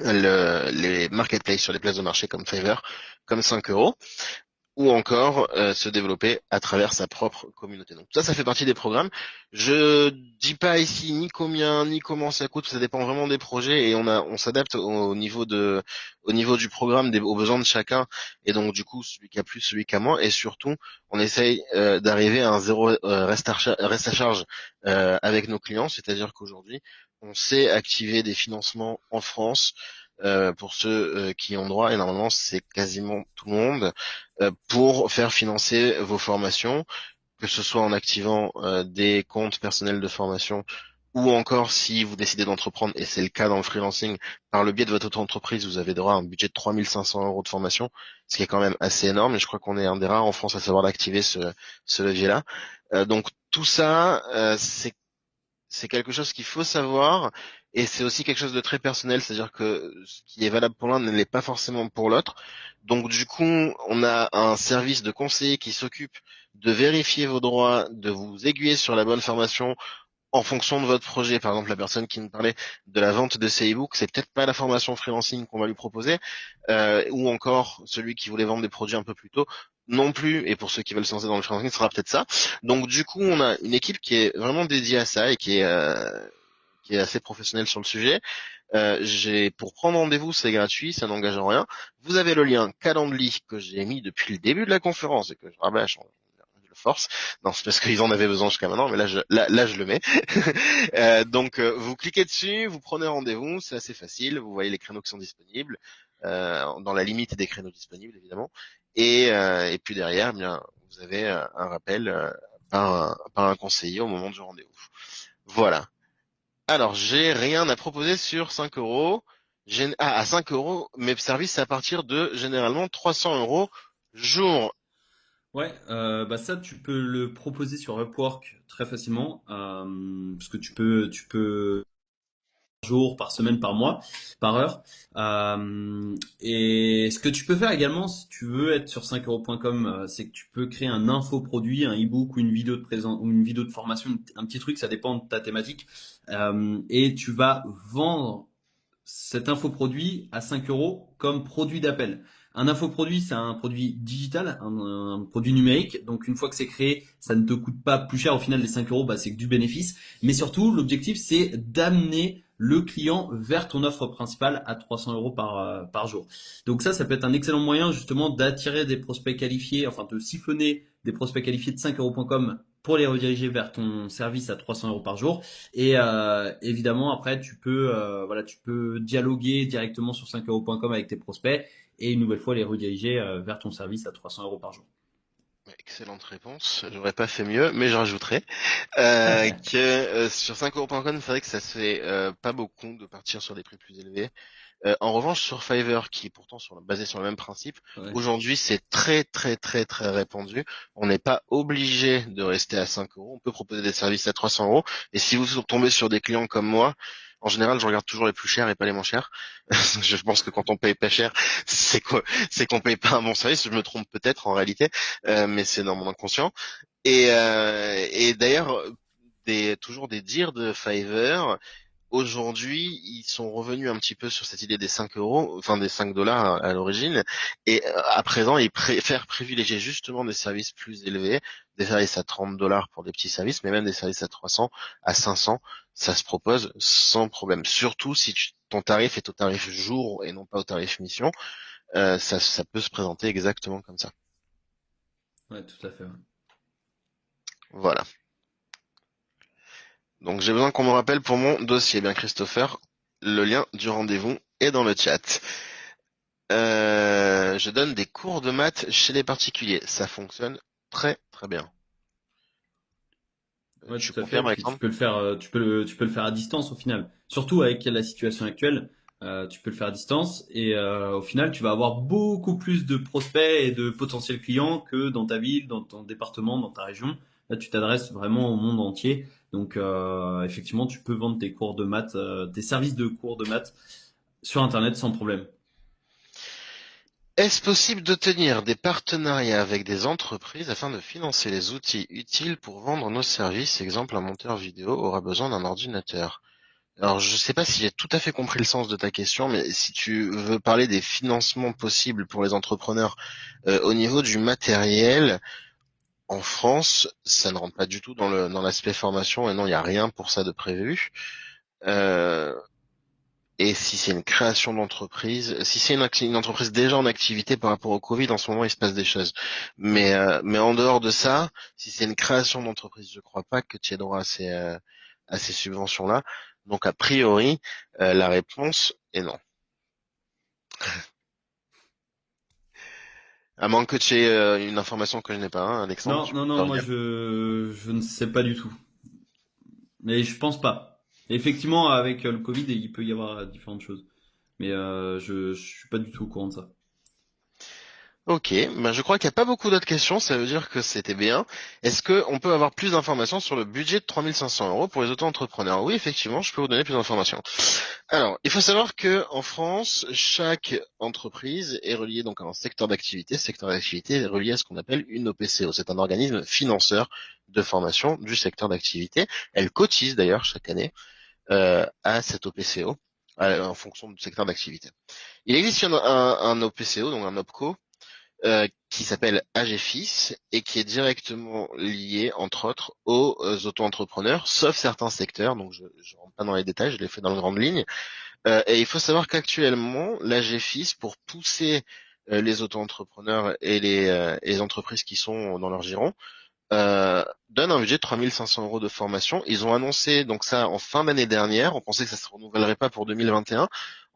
A: les marketplaces, sur les places de marché comme Fiverr, comme 5 euros, ou encore se développer à travers sa propre communauté. Donc ça fait partie des programmes. Je dis pas ici ni combien ni comment ça coûte, ça dépend vraiment des projets et on s'adapte au niveau du programme, aux besoins de chacun et donc du coup celui qui a plus, celui qui a moins et surtout on essaye d'arriver à un zéro reste à charge avec nos clients, c'est-à-dire qu'aujourd'hui on sait activer des financements en France pour ceux qui ont droit, et normalement c'est quasiment tout le monde, pour faire financer vos formations, que ce soit en activant des comptes personnels de formation ou encore si vous décidez d'entreprendre, et c'est le cas dans le freelancing, par le biais de votre auto-entreprise, vous avez droit à un budget de 3 500 € de formation, ce qui est quand même assez énorme, et je crois qu'on est un des rares en France à savoir l'activer ce levier-là. Donc tout ça, c'est quelque chose qu'il faut savoir et c'est aussi quelque chose de très personnel, c'est-à-dire que ce qui est valable pour l'un ne l'est pas forcément pour l'autre. Donc du coup, on a un service de conseiller qui s'occupe de vérifier vos droits, de vous aiguiller sur la bonne formation en fonction de votre projet. Par exemple, la personne qui nous parlait de la vente de ses e-books, c'est peut-être pas la formation freelancing qu'on va lui proposer, ou encore celui qui voulait vendre des produits un peu plus tôt non plus, et pour ceux qui veulent se lancer dans le freelancing, ce sera peut-être ça. Donc du coup, on a une équipe qui est vraiment dédiée à ça et qui est assez professionnelle sur le sujet. Pour prendre rendez-vous, c'est gratuit, ça n'engage en rien. Vous avez le lien Calendly que j'ai mis depuis le début de la conférence et que je rabâche, je le force. Non, c'est parce qu'ils en avaient besoin jusqu'à maintenant, mais là, je le mets. Donc, vous cliquez dessus, vous prenez rendez-vous, c'est assez facile. Vous voyez les créneaux qui sont disponibles, dans la limite des créneaux disponibles, évidemment. Et puis derrière, eh bien, vous avez un rappel par un conseiller au moment du rendez-vous. Voilà. Alors, j'ai rien à proposer sur 5 euros. À 5 euros, mes services à partir de généralement 300 euros jour.
B: Ouais, bah ça tu peux le proposer sur Upwork très facilement, parce que tu peux par jour, par semaine, par mois, par heure. Et ce que tu peux faire également, si tu veux être sur 5euros.com, c'est que tu peux créer un infoproduit, un e-book ou une vidéo de présent ou une vidéo de formation, un petit truc, ça dépend de ta thématique. Et tu vas vendre cet infoproduit à 5 euros comme produit d'appel. Un infoproduit, c'est un produit digital, un produit numérique. Donc, une fois que c'est créé, ça ne te coûte pas plus cher. Au final, les 5 euros, bah, c'est que du bénéfice. Mais surtout, l'objectif, c'est d'amener le client vers ton offre principale à 300 euros par jour. Donc ça peut être un excellent moyen justement d'attirer des prospects qualifiés, enfin de siphonner des prospects qualifiés de 5euros.com pour les rediriger vers ton service à 300 euros par jour. Et évidemment, après, tu peux dialoguer directement sur 5euros.com avec tes prospects et une nouvelle fois les rediriger vers ton service à 300 euros par jour.
A: Excellente réponse. J'aurais pas fait mieux, mais je rajouterai que sur 5euros.com, c'est vrai que ça se fait pas beaucoup de partir sur des prix plus élevés. En revanche, sur Fiverr, qui est pourtant basé sur le même principe,
B: Ouais.
A: aujourd'hui c'est très très très très répandu. On n'est pas obligé de rester à 5 euros. On peut proposer des services à 300 euros. Et si vous tombez sur des clients comme moi, en général, je regarde toujours les plus chers et pas les moins chers. Je pense que quand on paye pas cher, c'est quoi? C'est qu'on paye pas un bon service. Je me trompe peut-être en réalité, mais c'est dans mon inconscient. Et d'ailleurs, toujours des dires de Fiverr. Aujourd'hui, ils sont revenus un petit peu sur cette idée des 5 euros, enfin des 5 dollars à l'origine, et à présent, ils préfèrent privilégier justement des services plus élevés, des services à 30 dollars pour des petits services, mais même des services à 300, à 500, ça se propose sans problème. Surtout si ton tarif est au tarif jour et non pas au tarif mission, ça peut se présenter exactement comme ça.
B: Ouais, tout à fait. Ouais.
A: Voilà. Donc j'ai besoin qu'on me rappelle pour mon dossier, bien Christopher. Le lien du rendez-vous est dans le chat. Je donne des cours de maths chez les particuliers. Ça fonctionne très très bien.
B: Ouais,
A: Tu
B: tout à fait.
A: confirmes,
B: Puis tu
A: Alexandre?
B: peux le faire, tu peux le faire à distance au final. Surtout avec la situation actuelle, tu peux le faire à distance et au final, tu vas avoir beaucoup plus de prospects et de potentiels clients que dans ta ville, dans ton département, dans ta région. Là, tu t'adresses vraiment au monde entier. Donc, effectivement, tu peux vendre tes cours de maths, tes services de cours de maths sur Internet sans problème.
A: Est-ce possible d'obtenir des partenariats avec des entreprises afin de financer les outils utiles pour vendre nos services? Exemple, un monteur vidéo aura besoin d'un ordinateur. Alors, je ne sais pas si j'ai tout à fait compris le sens de ta question, mais si tu veux parler des financements possibles pour les entrepreneurs au niveau du matériel, en France, ça ne rentre pas du tout dans l'aspect formation et non, il n'y a rien pour ça de prévu. Euh, et si c'est une création d'entreprise, si c'est une entreprise déjà en activité par rapport au Covid, en ce moment il se passe des choses. Mais en dehors de ça, si c'est une création d'entreprise, je crois pas que tu aies droit à ces subventions-là. Donc a priori, la réponse est non. À moins que tu aies une information que je n'ai pas, hein, Alexandre,
B: Non,
A: tu
B: non,
A: peux
B: non, moi
A: revenir.
B: je ne sais pas du tout. Mais je pense pas. Effectivement, avec le Covid, il peut y avoir différentes choses. Mais je suis pas du tout au courant de ça.
A: Ok, ben je crois qu'il n'y a pas beaucoup d'autres questions, ça veut dire que c'était bien. Est-ce que on peut avoir plus d'informations sur le budget de 3500 euros pour les auto-entrepreneurs? Oui, effectivement, je peux vous donner plus d'informations. Alors, il faut savoir que en France, chaque entreprise est reliée donc à un secteur d'activité. Ce secteur d'activité est relié à ce qu'on appelle une OPCO. C'est un organisme financeur de formation du secteur d'activité. Elle cotise d'ailleurs chaque année à cette OPCO en fonction du secteur d'activité. Il existe un OPCO, donc un OPCO, qui s'appelle AGFIS et qui est directement lié, entre autres, aux auto-entrepreneurs, sauf certains secteurs, donc je ne rentre pas dans les détails, je l'ai fait dans les grandes lignes. Et il faut savoir qu'actuellement, l'AGFIS, pour pousser les auto-entrepreneurs et les entreprises qui sont dans leur giron, donne un budget de 3500 euros de formation. Ils ont annoncé donc ça en fin d'année dernière. On pensait que ça se renouvellerait pas pour 2021.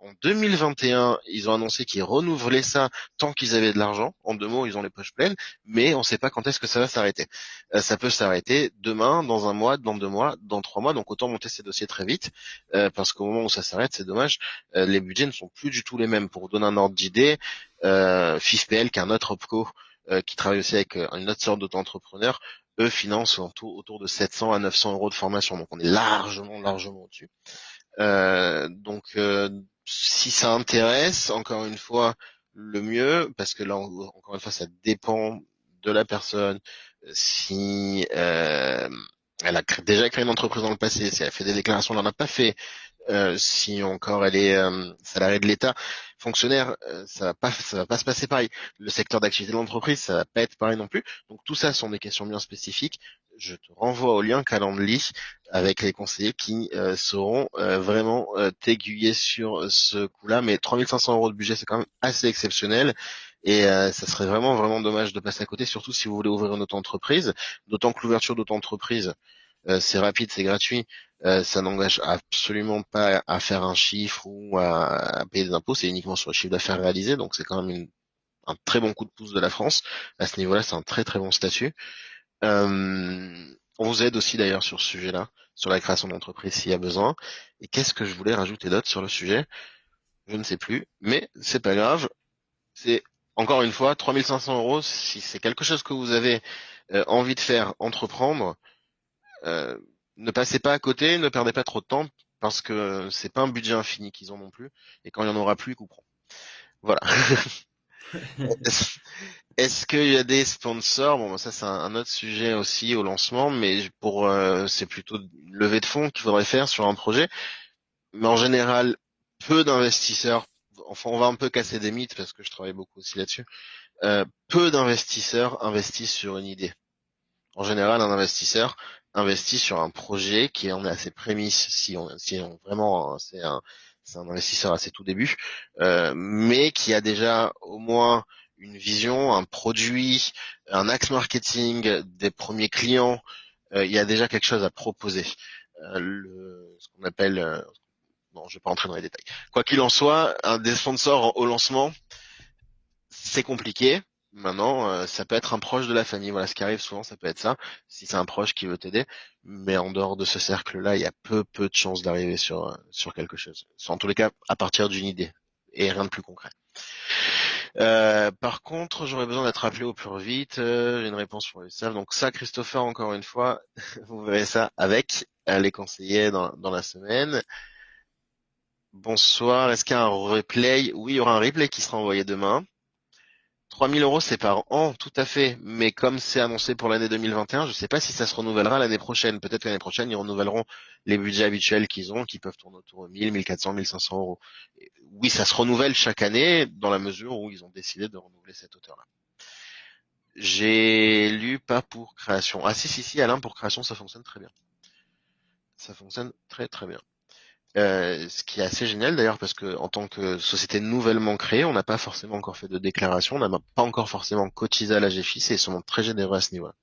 A: En 2021, ils ont annoncé qu'ils renouvelaient ça tant qu'ils avaient de l'argent. En 2 mots, ils ont les poches pleines, mais on ne sait pas quand est-ce que ça va s'arrêter. Ça peut s'arrêter demain, dans 1 mois, dans 2 mois, dans 3 mois. Donc autant monter ces dossiers très vite, parce qu'au moment où ça s'arrête, c'est dommage. Les budgets ne sont plus du tout les mêmes. Pour vous donner un ordre d'idée, FIFPL, qui est un autre opco, qui travaille aussi avec une autre sorte d'auto-entrepreneur, eux financent autour de 700 à 900 euros de formation. Donc on est largement au-dessus. Donc si ça intéresse, encore une fois, le mieux, parce que là, encore une fois, ça dépend de la personne. Si elle a déjà créé une entreprise dans le passé, si elle a fait des déclarations, elle n'en a pas fait, si encore elle est salariée de l'État, fonctionnaire, ça va pas se passer pareil. Le secteur d'activité de l'entreprise, ça va pas être pareil non plus. Donc tout ça sont des questions bien spécifiques. Je te renvoie au lien Calendly avec les conseillers qui sauront vraiment t'aiguiller sur ce coup-là. Mais 3500 euros de budget, c'est quand même assez exceptionnel. Et ça serait vraiment dommage de passer à côté, surtout si vous voulez ouvrir une auto-entreprise. D'autant que l'ouverture d'auto-entreprise, c'est rapide, c'est gratuit. Ça n'engage absolument pas à faire un chiffre ou à payer des impôts. C'est uniquement sur le chiffre d'affaires réalisé. Donc c'est quand même un très bon coup de pouce de la France. À ce niveau-là, c'est un très bon statut. On vous aide aussi d'ailleurs sur ce sujet-là, sur la création d'entreprise s'il y a besoin. Et qu'est-ce que je voulais rajouter d'autre sur le sujet? Je ne sais plus, mais c'est pas grave. C'est encore une fois 3500 euros. Si c'est quelque chose que vous avez envie de faire, entreprendre, euh, ne passez pas à côté, ne perdez pas trop de temps parce que c'est pas un budget infini qu'ils ont non plus. Et quand il y en aura plus, ils couperont. Voilà. Est-ce qu'il y a des sponsors? Bon, ça c'est un autre sujet aussi au lancement, mais c'est plutôt une levée de fonds qu'il faudrait faire sur un projet. Mais en général, peu d'investisseurs. Enfin, on va un peu casser des mythes parce que je travaille beaucoup aussi là-dessus. Peu d'investisseurs investissent sur une idée. En général, un investisseur investit sur un projet qui en est à ses prémices, si on vraiment c'est un investisseur à ses tout débuts, mais qui a déjà au moins une vision, un produit, un axe marketing, des premiers clients. Il y a déjà quelque chose à proposer. Ce qu'on appelle, bon, je vais pas entrer dans les détails. Quoi qu'il en soit, un des sponsors au lancement, c'est compliqué. Maintenant, ça peut être un proche de la famille. Voilà, ce qui arrive souvent, ça peut être ça, si c'est un proche qui veut t'aider. Mais en dehors de ce cercle-là, il y a peu de chances d'arriver sur quelque chose. En tous les cas, à partir d'une idée et rien de plus concret. Par contre, j'aurais besoin d'être appelé au plus vite. J'ai une réponse pour USAF. Donc ça, Christopher, encore une fois, vous verrez ça avec les conseillers dans la semaine. Bonsoir. Est-ce qu'il y a un replay? Oui, il y aura un replay qui sera envoyé demain. 3000 euros, c'est par an, tout à fait. Mais comme c'est annoncé pour l'année 2021, je ne sais pas si ça se renouvellera l'année prochaine. Peut-être que l'année prochaine, ils renouvelleront les budgets habituels qu'ils ont, qui peuvent tourner autour de 1000, 1400, 1500 euros. Et oui, ça se renouvelle chaque année, dans la mesure où ils ont décidé de renouveler cette hauteur-là. J'ai lu pas pour création. Ah si, Alain, pour création, ça fonctionne très bien. Ça fonctionne très bien. Ce qui est assez génial d'ailleurs parce que en tant que société nouvellement créée, on n'a pas forcément encore fait de déclaration, on n'a pas encore forcément cotisé à la GFIS et ils sont très généreux à ce niveau-là.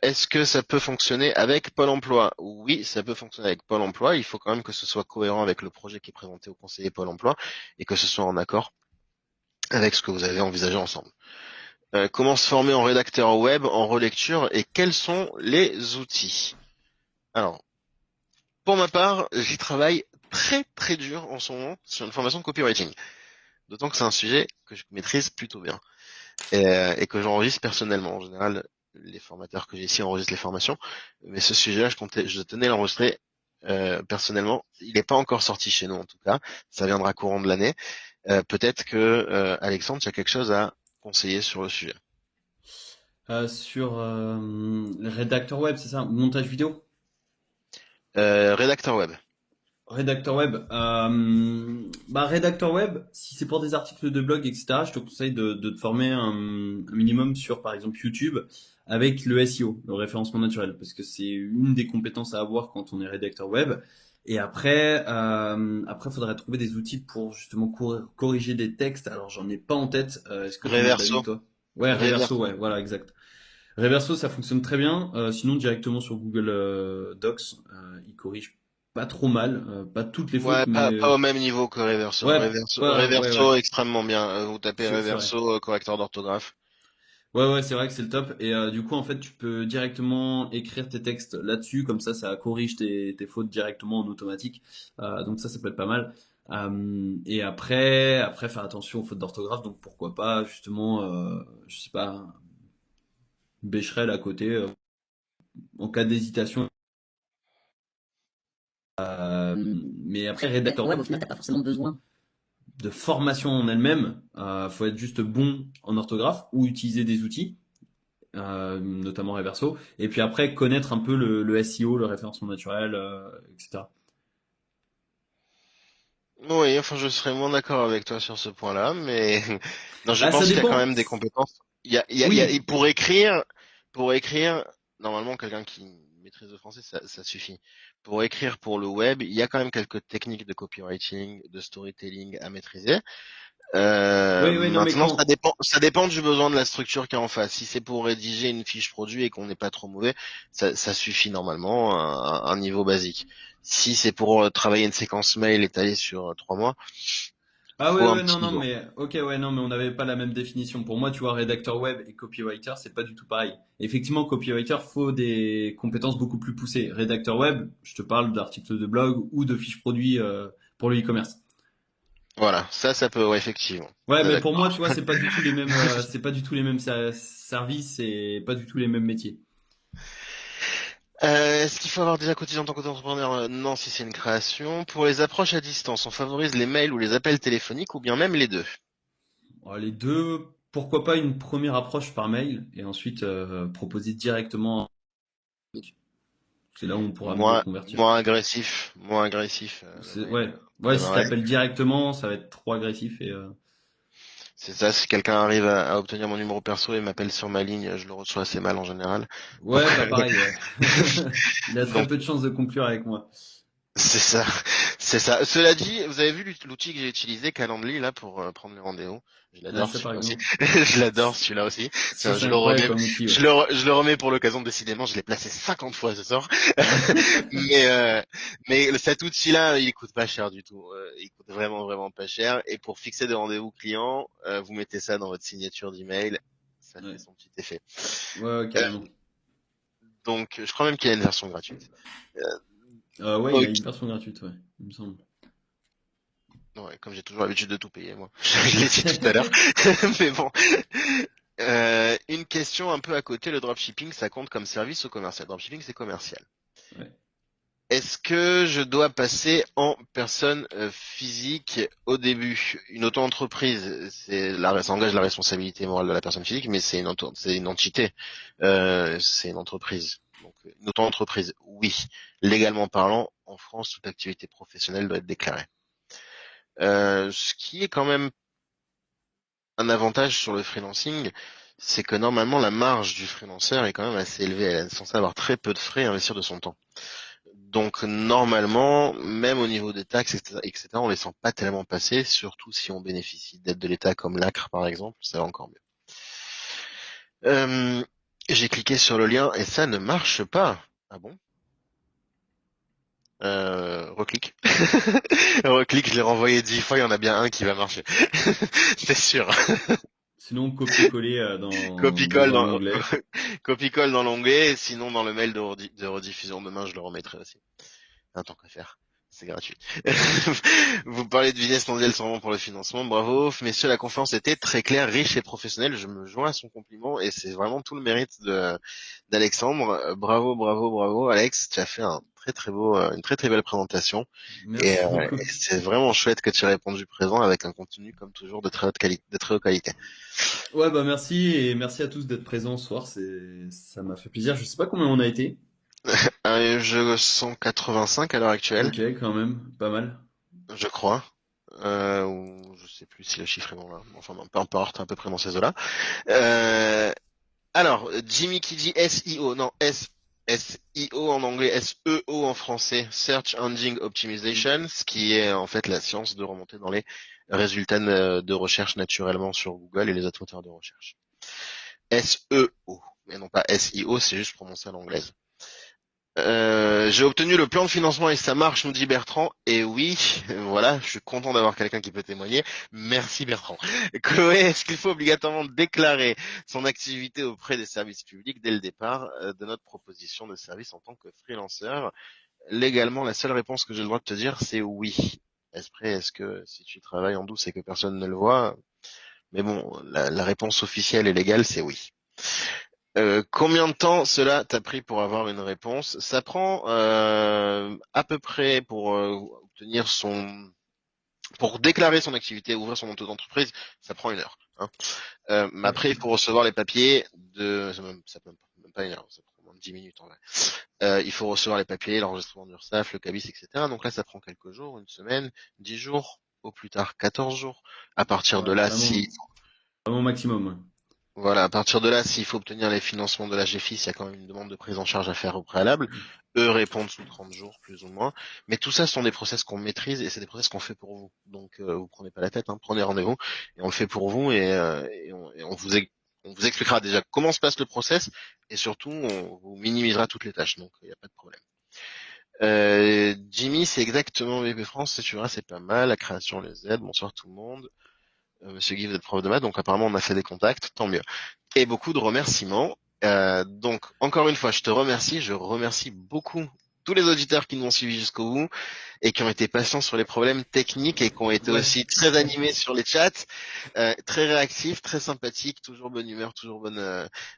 A: Est-ce que ça peut fonctionner avec Pôle emploi? Oui, ça peut fonctionner avec Pôle emploi. Il faut quand même que ce soit cohérent avec le projet qui est présenté au conseiller Pôle emploi et que ce soit en accord avec ce que vous avez envisagé ensemble. Comment se former en rédacteur web, en relecture et quels sont les outils? Alors, pour ma part, j'y travaille très dur en ce moment sur une formation de copywriting. D'autant que c'est un sujet que je maîtrise plutôt bien et que j'enregistre personnellement. En général, les formateurs que j'ai ici enregistrent les formations, mais ce sujet-là, je tenais à l'enregistrer personnellement. Il n'est pas encore sorti chez nous en tout cas. Ça viendra courant de l'année. Peut-être que Alexandre, tu as quelque chose à conseiller sur le sujet.
B: Sur le rédacteur web, c'est ça? Montage vidéo?
A: Rédacteur web.
B: Rédacteur web, rédacteur web, si c'est pour des articles de blog, etc., je te conseille de te former un minimum sur, par exemple, YouTube avec le SEO, le référencement naturel, parce que c'est une des compétences à avoir quand on est rédacteur web. Et après, faudrait trouver des outils pour justement corriger des textes. Alors, j'en ai pas en tête. Est-ce que t'en as d'avis,
A: Reverso.
B: toi? Ouais, Reverso,
A: Reverso.
B: ouais, voilà, exact. Reverso, ça fonctionne très bien. Sinon, directement sur Google Docs, il corrige pas trop mal, pas toutes les fautes,
A: Ouais,
B: mais
A: pas au même niveau que Reverso.
B: ouais, ouais.
A: Reverso extrêmement bien. Vous tapez
B: C'est vrai.
A: Reverso, correcteur d'orthographe.
B: Ouais, c'est vrai que c'est le top. Et du coup, en fait, tu peux directement écrire tes textes là-dessus, comme ça corrige tes fautes directement en automatique. Donc ça peut être pas mal. Et après, faire attention aux fautes d'orthographe. Donc pourquoi pas, justement, je sais pas, Becherel à côté, en cas d'hésitation. Mais après, rédacteur web, au final, t'as pas forcément besoin de formation en elle-même. Faut être juste bon en orthographe ou utiliser des outils. Notamment Reverso, et puis après connaître un peu le SEO, le référencement naturel, etc.
A: Oui, enfin, je serais moins d'accord avec toi sur ce point-là, mais non, je
B: Bah ça
A: pense qu'il y a quand
B: dépend.
A: même des compétences.
B: Oui,
A: Et pour écrire, normalement, quelqu'un qui maîtrise le français, ça suffit. Pour écrire pour le web, il y a quand même quelques techniques de copywriting, de storytelling à maîtriser.
B: oui, non mais
A: Maintenant,
B: quand
A: ça dépend du besoin de la structure qu'il y a en face. Si c'est pour rédiger une fiche produit et qu'on n'est pas trop mauvais, ça suffit normalement à un niveau basique. Si c'est pour travailler une séquence mail étalée sur 3 mois,
B: ah
A: faut un
B: non
A: petit
B: non
A: niveau.
B: mais ok ouais non mais on n'avait pas la même définition. Pour moi, tu vois, rédacteur web et copywriter, c'est pas du tout pareil. Effectivement, copywriter faut des compétences beaucoup plus poussées. Rédacteur web, je te parle d'articles de blog ou de fiches produits pour le e-commerce.
A: Voilà, ça peut, ouais, effectivement.
B: Ouais,
A: On est
B: mais pour moi,
A: d'accord.
B: tu vois, c'est pas du tout les mêmes, c'est pas du tout les mêmes services et pas du tout les mêmes métiers.
A: Est-ce qu'il faut avoir déjà cotisé en tant qu'entrepreneur? Non, si c'est une création. Pour les approches à distance, on favorise les mails ou les appels téléphoniques ou bien même les deux.
B: Les deux, pourquoi pas une première approche par mail et ensuite proposer directement. C'est là où on pourra mieux convertir.
A: Moins agressif, le mail
B: Ouais,
A: pour
B: ouais, si
A: démarrer.
B: t'appelles directement, ça va être trop agressif et
A: C'est ça, si quelqu'un arrive à obtenir mon numéro perso et m'appelle sur ma ligne, je le reçois assez mal en général. Donc,
B: ouais, bah pareil, ouais. Il a très
A: donc
B: peu de chances de conclure avec moi.
A: c'est ça, c'est ça. Cela dit, vous avez vu l'outil que j'ai utilisé, Calendly, là, pour prendre les rendez-vous. Je
B: Ah,
A: l'adore
B: ça par
A: celui-là aussi.
B: exemple.
A: Je l'adore celui-là aussi.
B: Ça c'est
A: Je le
B: incroyable
A: remets,
B: comme outil, ouais.
A: je le remets pour l'occasion. Décidément, je l'ai placé 50 fois ce soir. Mais, cet outil-là, il coûte pas cher du tout. Il coûte vraiment pas cher. Et pour fixer des rendez-vous clients, vous mettez ça dans votre signature d'email. Ça fait
B: Ouais,
A: son petit effet.
B: ouais,
A: Euh,
B: carrément.
A: donc, je crois même qu'il y a une version gratuite. Euh,
B: Ouais, il y a
A: ok.
B: une version gratuite, ouais, il me semble.
A: Ouais, comme j'ai toujours l'habitude de tout payer, moi. Je l'ai dit tout à l'heure. Mais bon. Une question un peu à côté, le dropshipping, ça compte comme service ou commercial? Dropshipping, c'est commercial.
B: Ouais.
A: Est-ce que je dois passer en personne physique au début? Une auto-entreprise, ça engage la responsabilité morale de la personne physique, mais c'est une entité, c'est une entreprise. Donc, une auto-entreprise, oui. Légalement parlant, en France, toute activité professionnelle doit être déclarée. Ce qui est quand même un avantage sur le freelancing, c'est que normalement la marge du freelanceur est quand même assez élevée. Elle est censée avoir très peu de frais et investir de son temps. Donc normalement, même au niveau des taxes, etc., on les sent pas tellement passer, surtout si on bénéficie d'aides de l'État comme l'ACRE par exemple, ça va encore mieux. Euh, j'ai cliqué sur le lien et ça ne marche pas. Ah bon? Reclique. Reclique, je l'ai renvoyé 10 fois, il y en a bien un qui va marcher. C'est sûr.
B: Sinon, copier-coller
A: Copie-colle
B: dans un
A: dans,
B: onglet.
A: copie-colle dans l'onglet, sinon dans le mail de rediffusion demain, je le remettrai aussi. Un tant qu'à faire. C'est gratuit. Vous parlez de business mondial sûrement pour le financement. Bravo, messieurs, la conférence était très claire, riche et professionnelle. Je me joins à son compliment et c'est vraiment tout le mérite d'Alexandre. Bravo, Alex. Tu as fait un une très belle présentation
B: Merci
A: et
B: beaucoup.
A: c'est vraiment chouette que tu aies répondu présent avec un contenu comme toujours de très haute qualité.
B: Ouais, bah merci et merci à tous d'être présents ce soir. Ça m'a fait plaisir. Je sais pas combien on a été.
A: Un jeu 185 à l'heure actuelle,
B: Ok, quand même, pas mal.
A: je crois. Ou je sais plus si le chiffre est bon là. Enfin, peu importe, à peu près dans ces eaux-là. Euh, alors, Jimmy qui dit SEO, non, SEO en anglais, SEO en français, Search Engine Optimization, ce qui est en fait la science de remonter dans les résultats de recherche naturellement sur Google et les autres moteurs de recherche. SEO, mais non pas SEO, c'est juste prononcé à l'anglaise. J'ai obtenu le plan de financement et ça marche, nous dit Bertrand. Et oui, voilà, je suis content d'avoir quelqu'un qui peut témoigner. Merci Bertrand. Chloé, est-ce qu'il faut obligatoirement déclarer son activité auprès des services publics dès le départ de notre proposition de service en tant que freelanceur? Légalement, la seule réponse que j'ai le droit de te dire, c'est oui. Après, est-ce que si tu travailles en douce et que personne ne le voit, mais bon, la réponse officielle et légale, c'est oui. Combien de temps cela t'a pris pour avoir une réponse? Ça prend à peu près pour obtenir pour déclarer son activité, ouvrir son auto-entreprise, ça prend 1 heure. Hein. Mais
B: Ouais.
A: après, il faut recevoir les papiers ça peut même pas 1 heure, ça prend moins de 10 minutes en vrai. Il faut recevoir les papiers, l'enregistrement d'URSSAF, le CABIS, etc. Donc là, ça prend quelques jours, 1 semaine, 10 jours, au plus tard 14 jours. À partir de
B: Ouais,
A: là,
B: vraiment, vraiment maximum. Ouais.
A: Voilà, à partir de là, s'il faut obtenir les financements de la GFIS, il y a quand même une demande de prise en charge à faire au préalable. Eux répondent sous 30 jours, plus ou moins. Mais tout ça, ce sont des process qu'on maîtrise et c'est des process qu'on fait pour vous. Donc, vous prenez pas la tête, hein, prenez rendez-vous et on le fait pour vous et on vous expliquera déjà comment se passe le process et surtout, on vous minimisera toutes les tâches. Donc, il n'y a pas de problème. Jimmy, c'est exactement VP France, tu vois, c'est pas mal. La création les aide. Bonsoir tout le monde. Monsieur Guy, vous êtes prof de maths, donc apparemment on a fait des contacts, tant mieux. Et beaucoup de remerciements. Donc, encore une fois, je te remercie. Je remercie beaucoup tous les auditeurs qui nous ont suivis jusqu'au bout et qui ont été patients sur les problèmes techniques et qui ont été
B: Ouais.
A: aussi très animés sur les chats, très réactifs, très sympathiques, toujours bonne humeur, toujours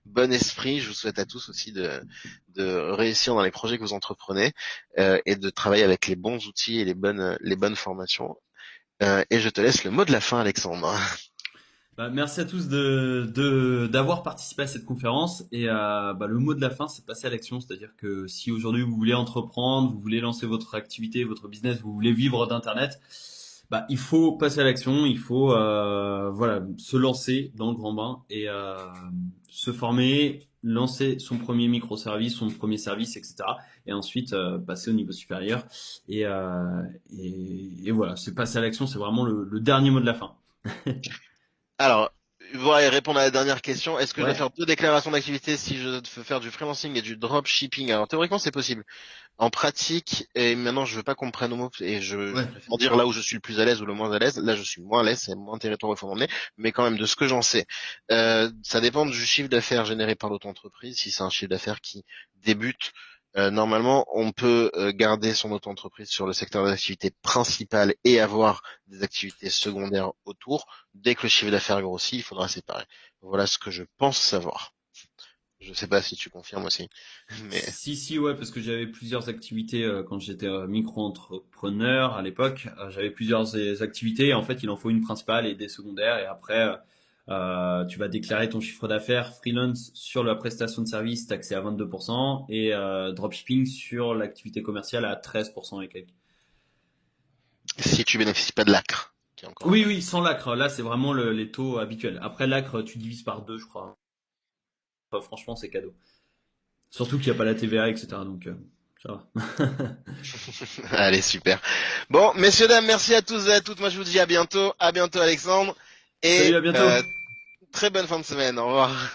A: bon esprit. Je vous souhaite à tous aussi de réussir dans les projets que vous entreprenez et de travailler avec les bons outils et les bonnes formations. Et je te laisse le mot de la fin, Alexandre.
B: Bah, merci à tous d'avoir participé à cette conférence et le mot de la fin, c'est passer à l'action. C'est-à-dire que si aujourd'hui vous voulez entreprendre, vous voulez lancer votre activité, votre business, vous voulez vivre d'internet, bah, il faut passer à l'action, il faut voilà se lancer dans le grand bain et se former, lancer son premier microservice, son premier service, etc. Et ensuite passer au niveau supérieur et voilà, c'est passer à l'action, c'est vraiment le dernier mot de la fin.
A: Alors, voilà, et répondre à la dernière question. Est-ce que je dois
B: Ouais.
A: faire 2 déclarations d'activité si je veux faire du freelancing et du dropshipping? Alors, théoriquement, c'est possible. En pratique, et maintenant, je veux pas qu'on me prenne au mot, et je
B: Ouais.
A: préfère dire là où je suis le plus à l'aise ou le moins à l'aise. Là, je suis moins à l'aise, c'est moins territoire où il faut m'emmener, mais quand même, de ce que j'en sais. Ça dépend du chiffre d'affaires généré par l'auto-entreprise. Si c'est un chiffre d'affaires qui débute, normalement, on peut garder son auto-entreprise sur le secteur d'activité principal et avoir des activités secondaires autour. Dès que le chiffre d'affaires grossit, il faudra séparer. Voilà ce que je pense savoir. Je sais pas si tu confirmes aussi, mais
B: Si, si, ouais, parce que j'avais plusieurs activités quand j'étais micro-entrepreneur à l'époque. J'avais plusieurs activités. Et en fait, il en faut une principale et des secondaires. Et après, tu vas déclarer ton chiffre d'affaires freelance sur la prestation de service taxé à 22% et dropshipping sur l'activité commerciale à 13% et quelques.
A: si tu bénéficies pas de l'ACRE, qui est encore
B: Oui, oui,
A: intéressant.
B: sans l'acre. Là, c'est vraiment les taux habituels. Après l'acre, tu divises par deux, je crois. Enfin, franchement, c'est cadeau. Surtout qu'il n'y a pas la TVA, etc. Donc, ça va.
A: Allez, super. Bon, messieurs, dames, merci à tous et à toutes. Moi, je vous dis à bientôt. À bientôt, Alexandre.
B: Salut,
A: Et
B: à bientôt.
A: très bonne fin de semaine. Au revoir.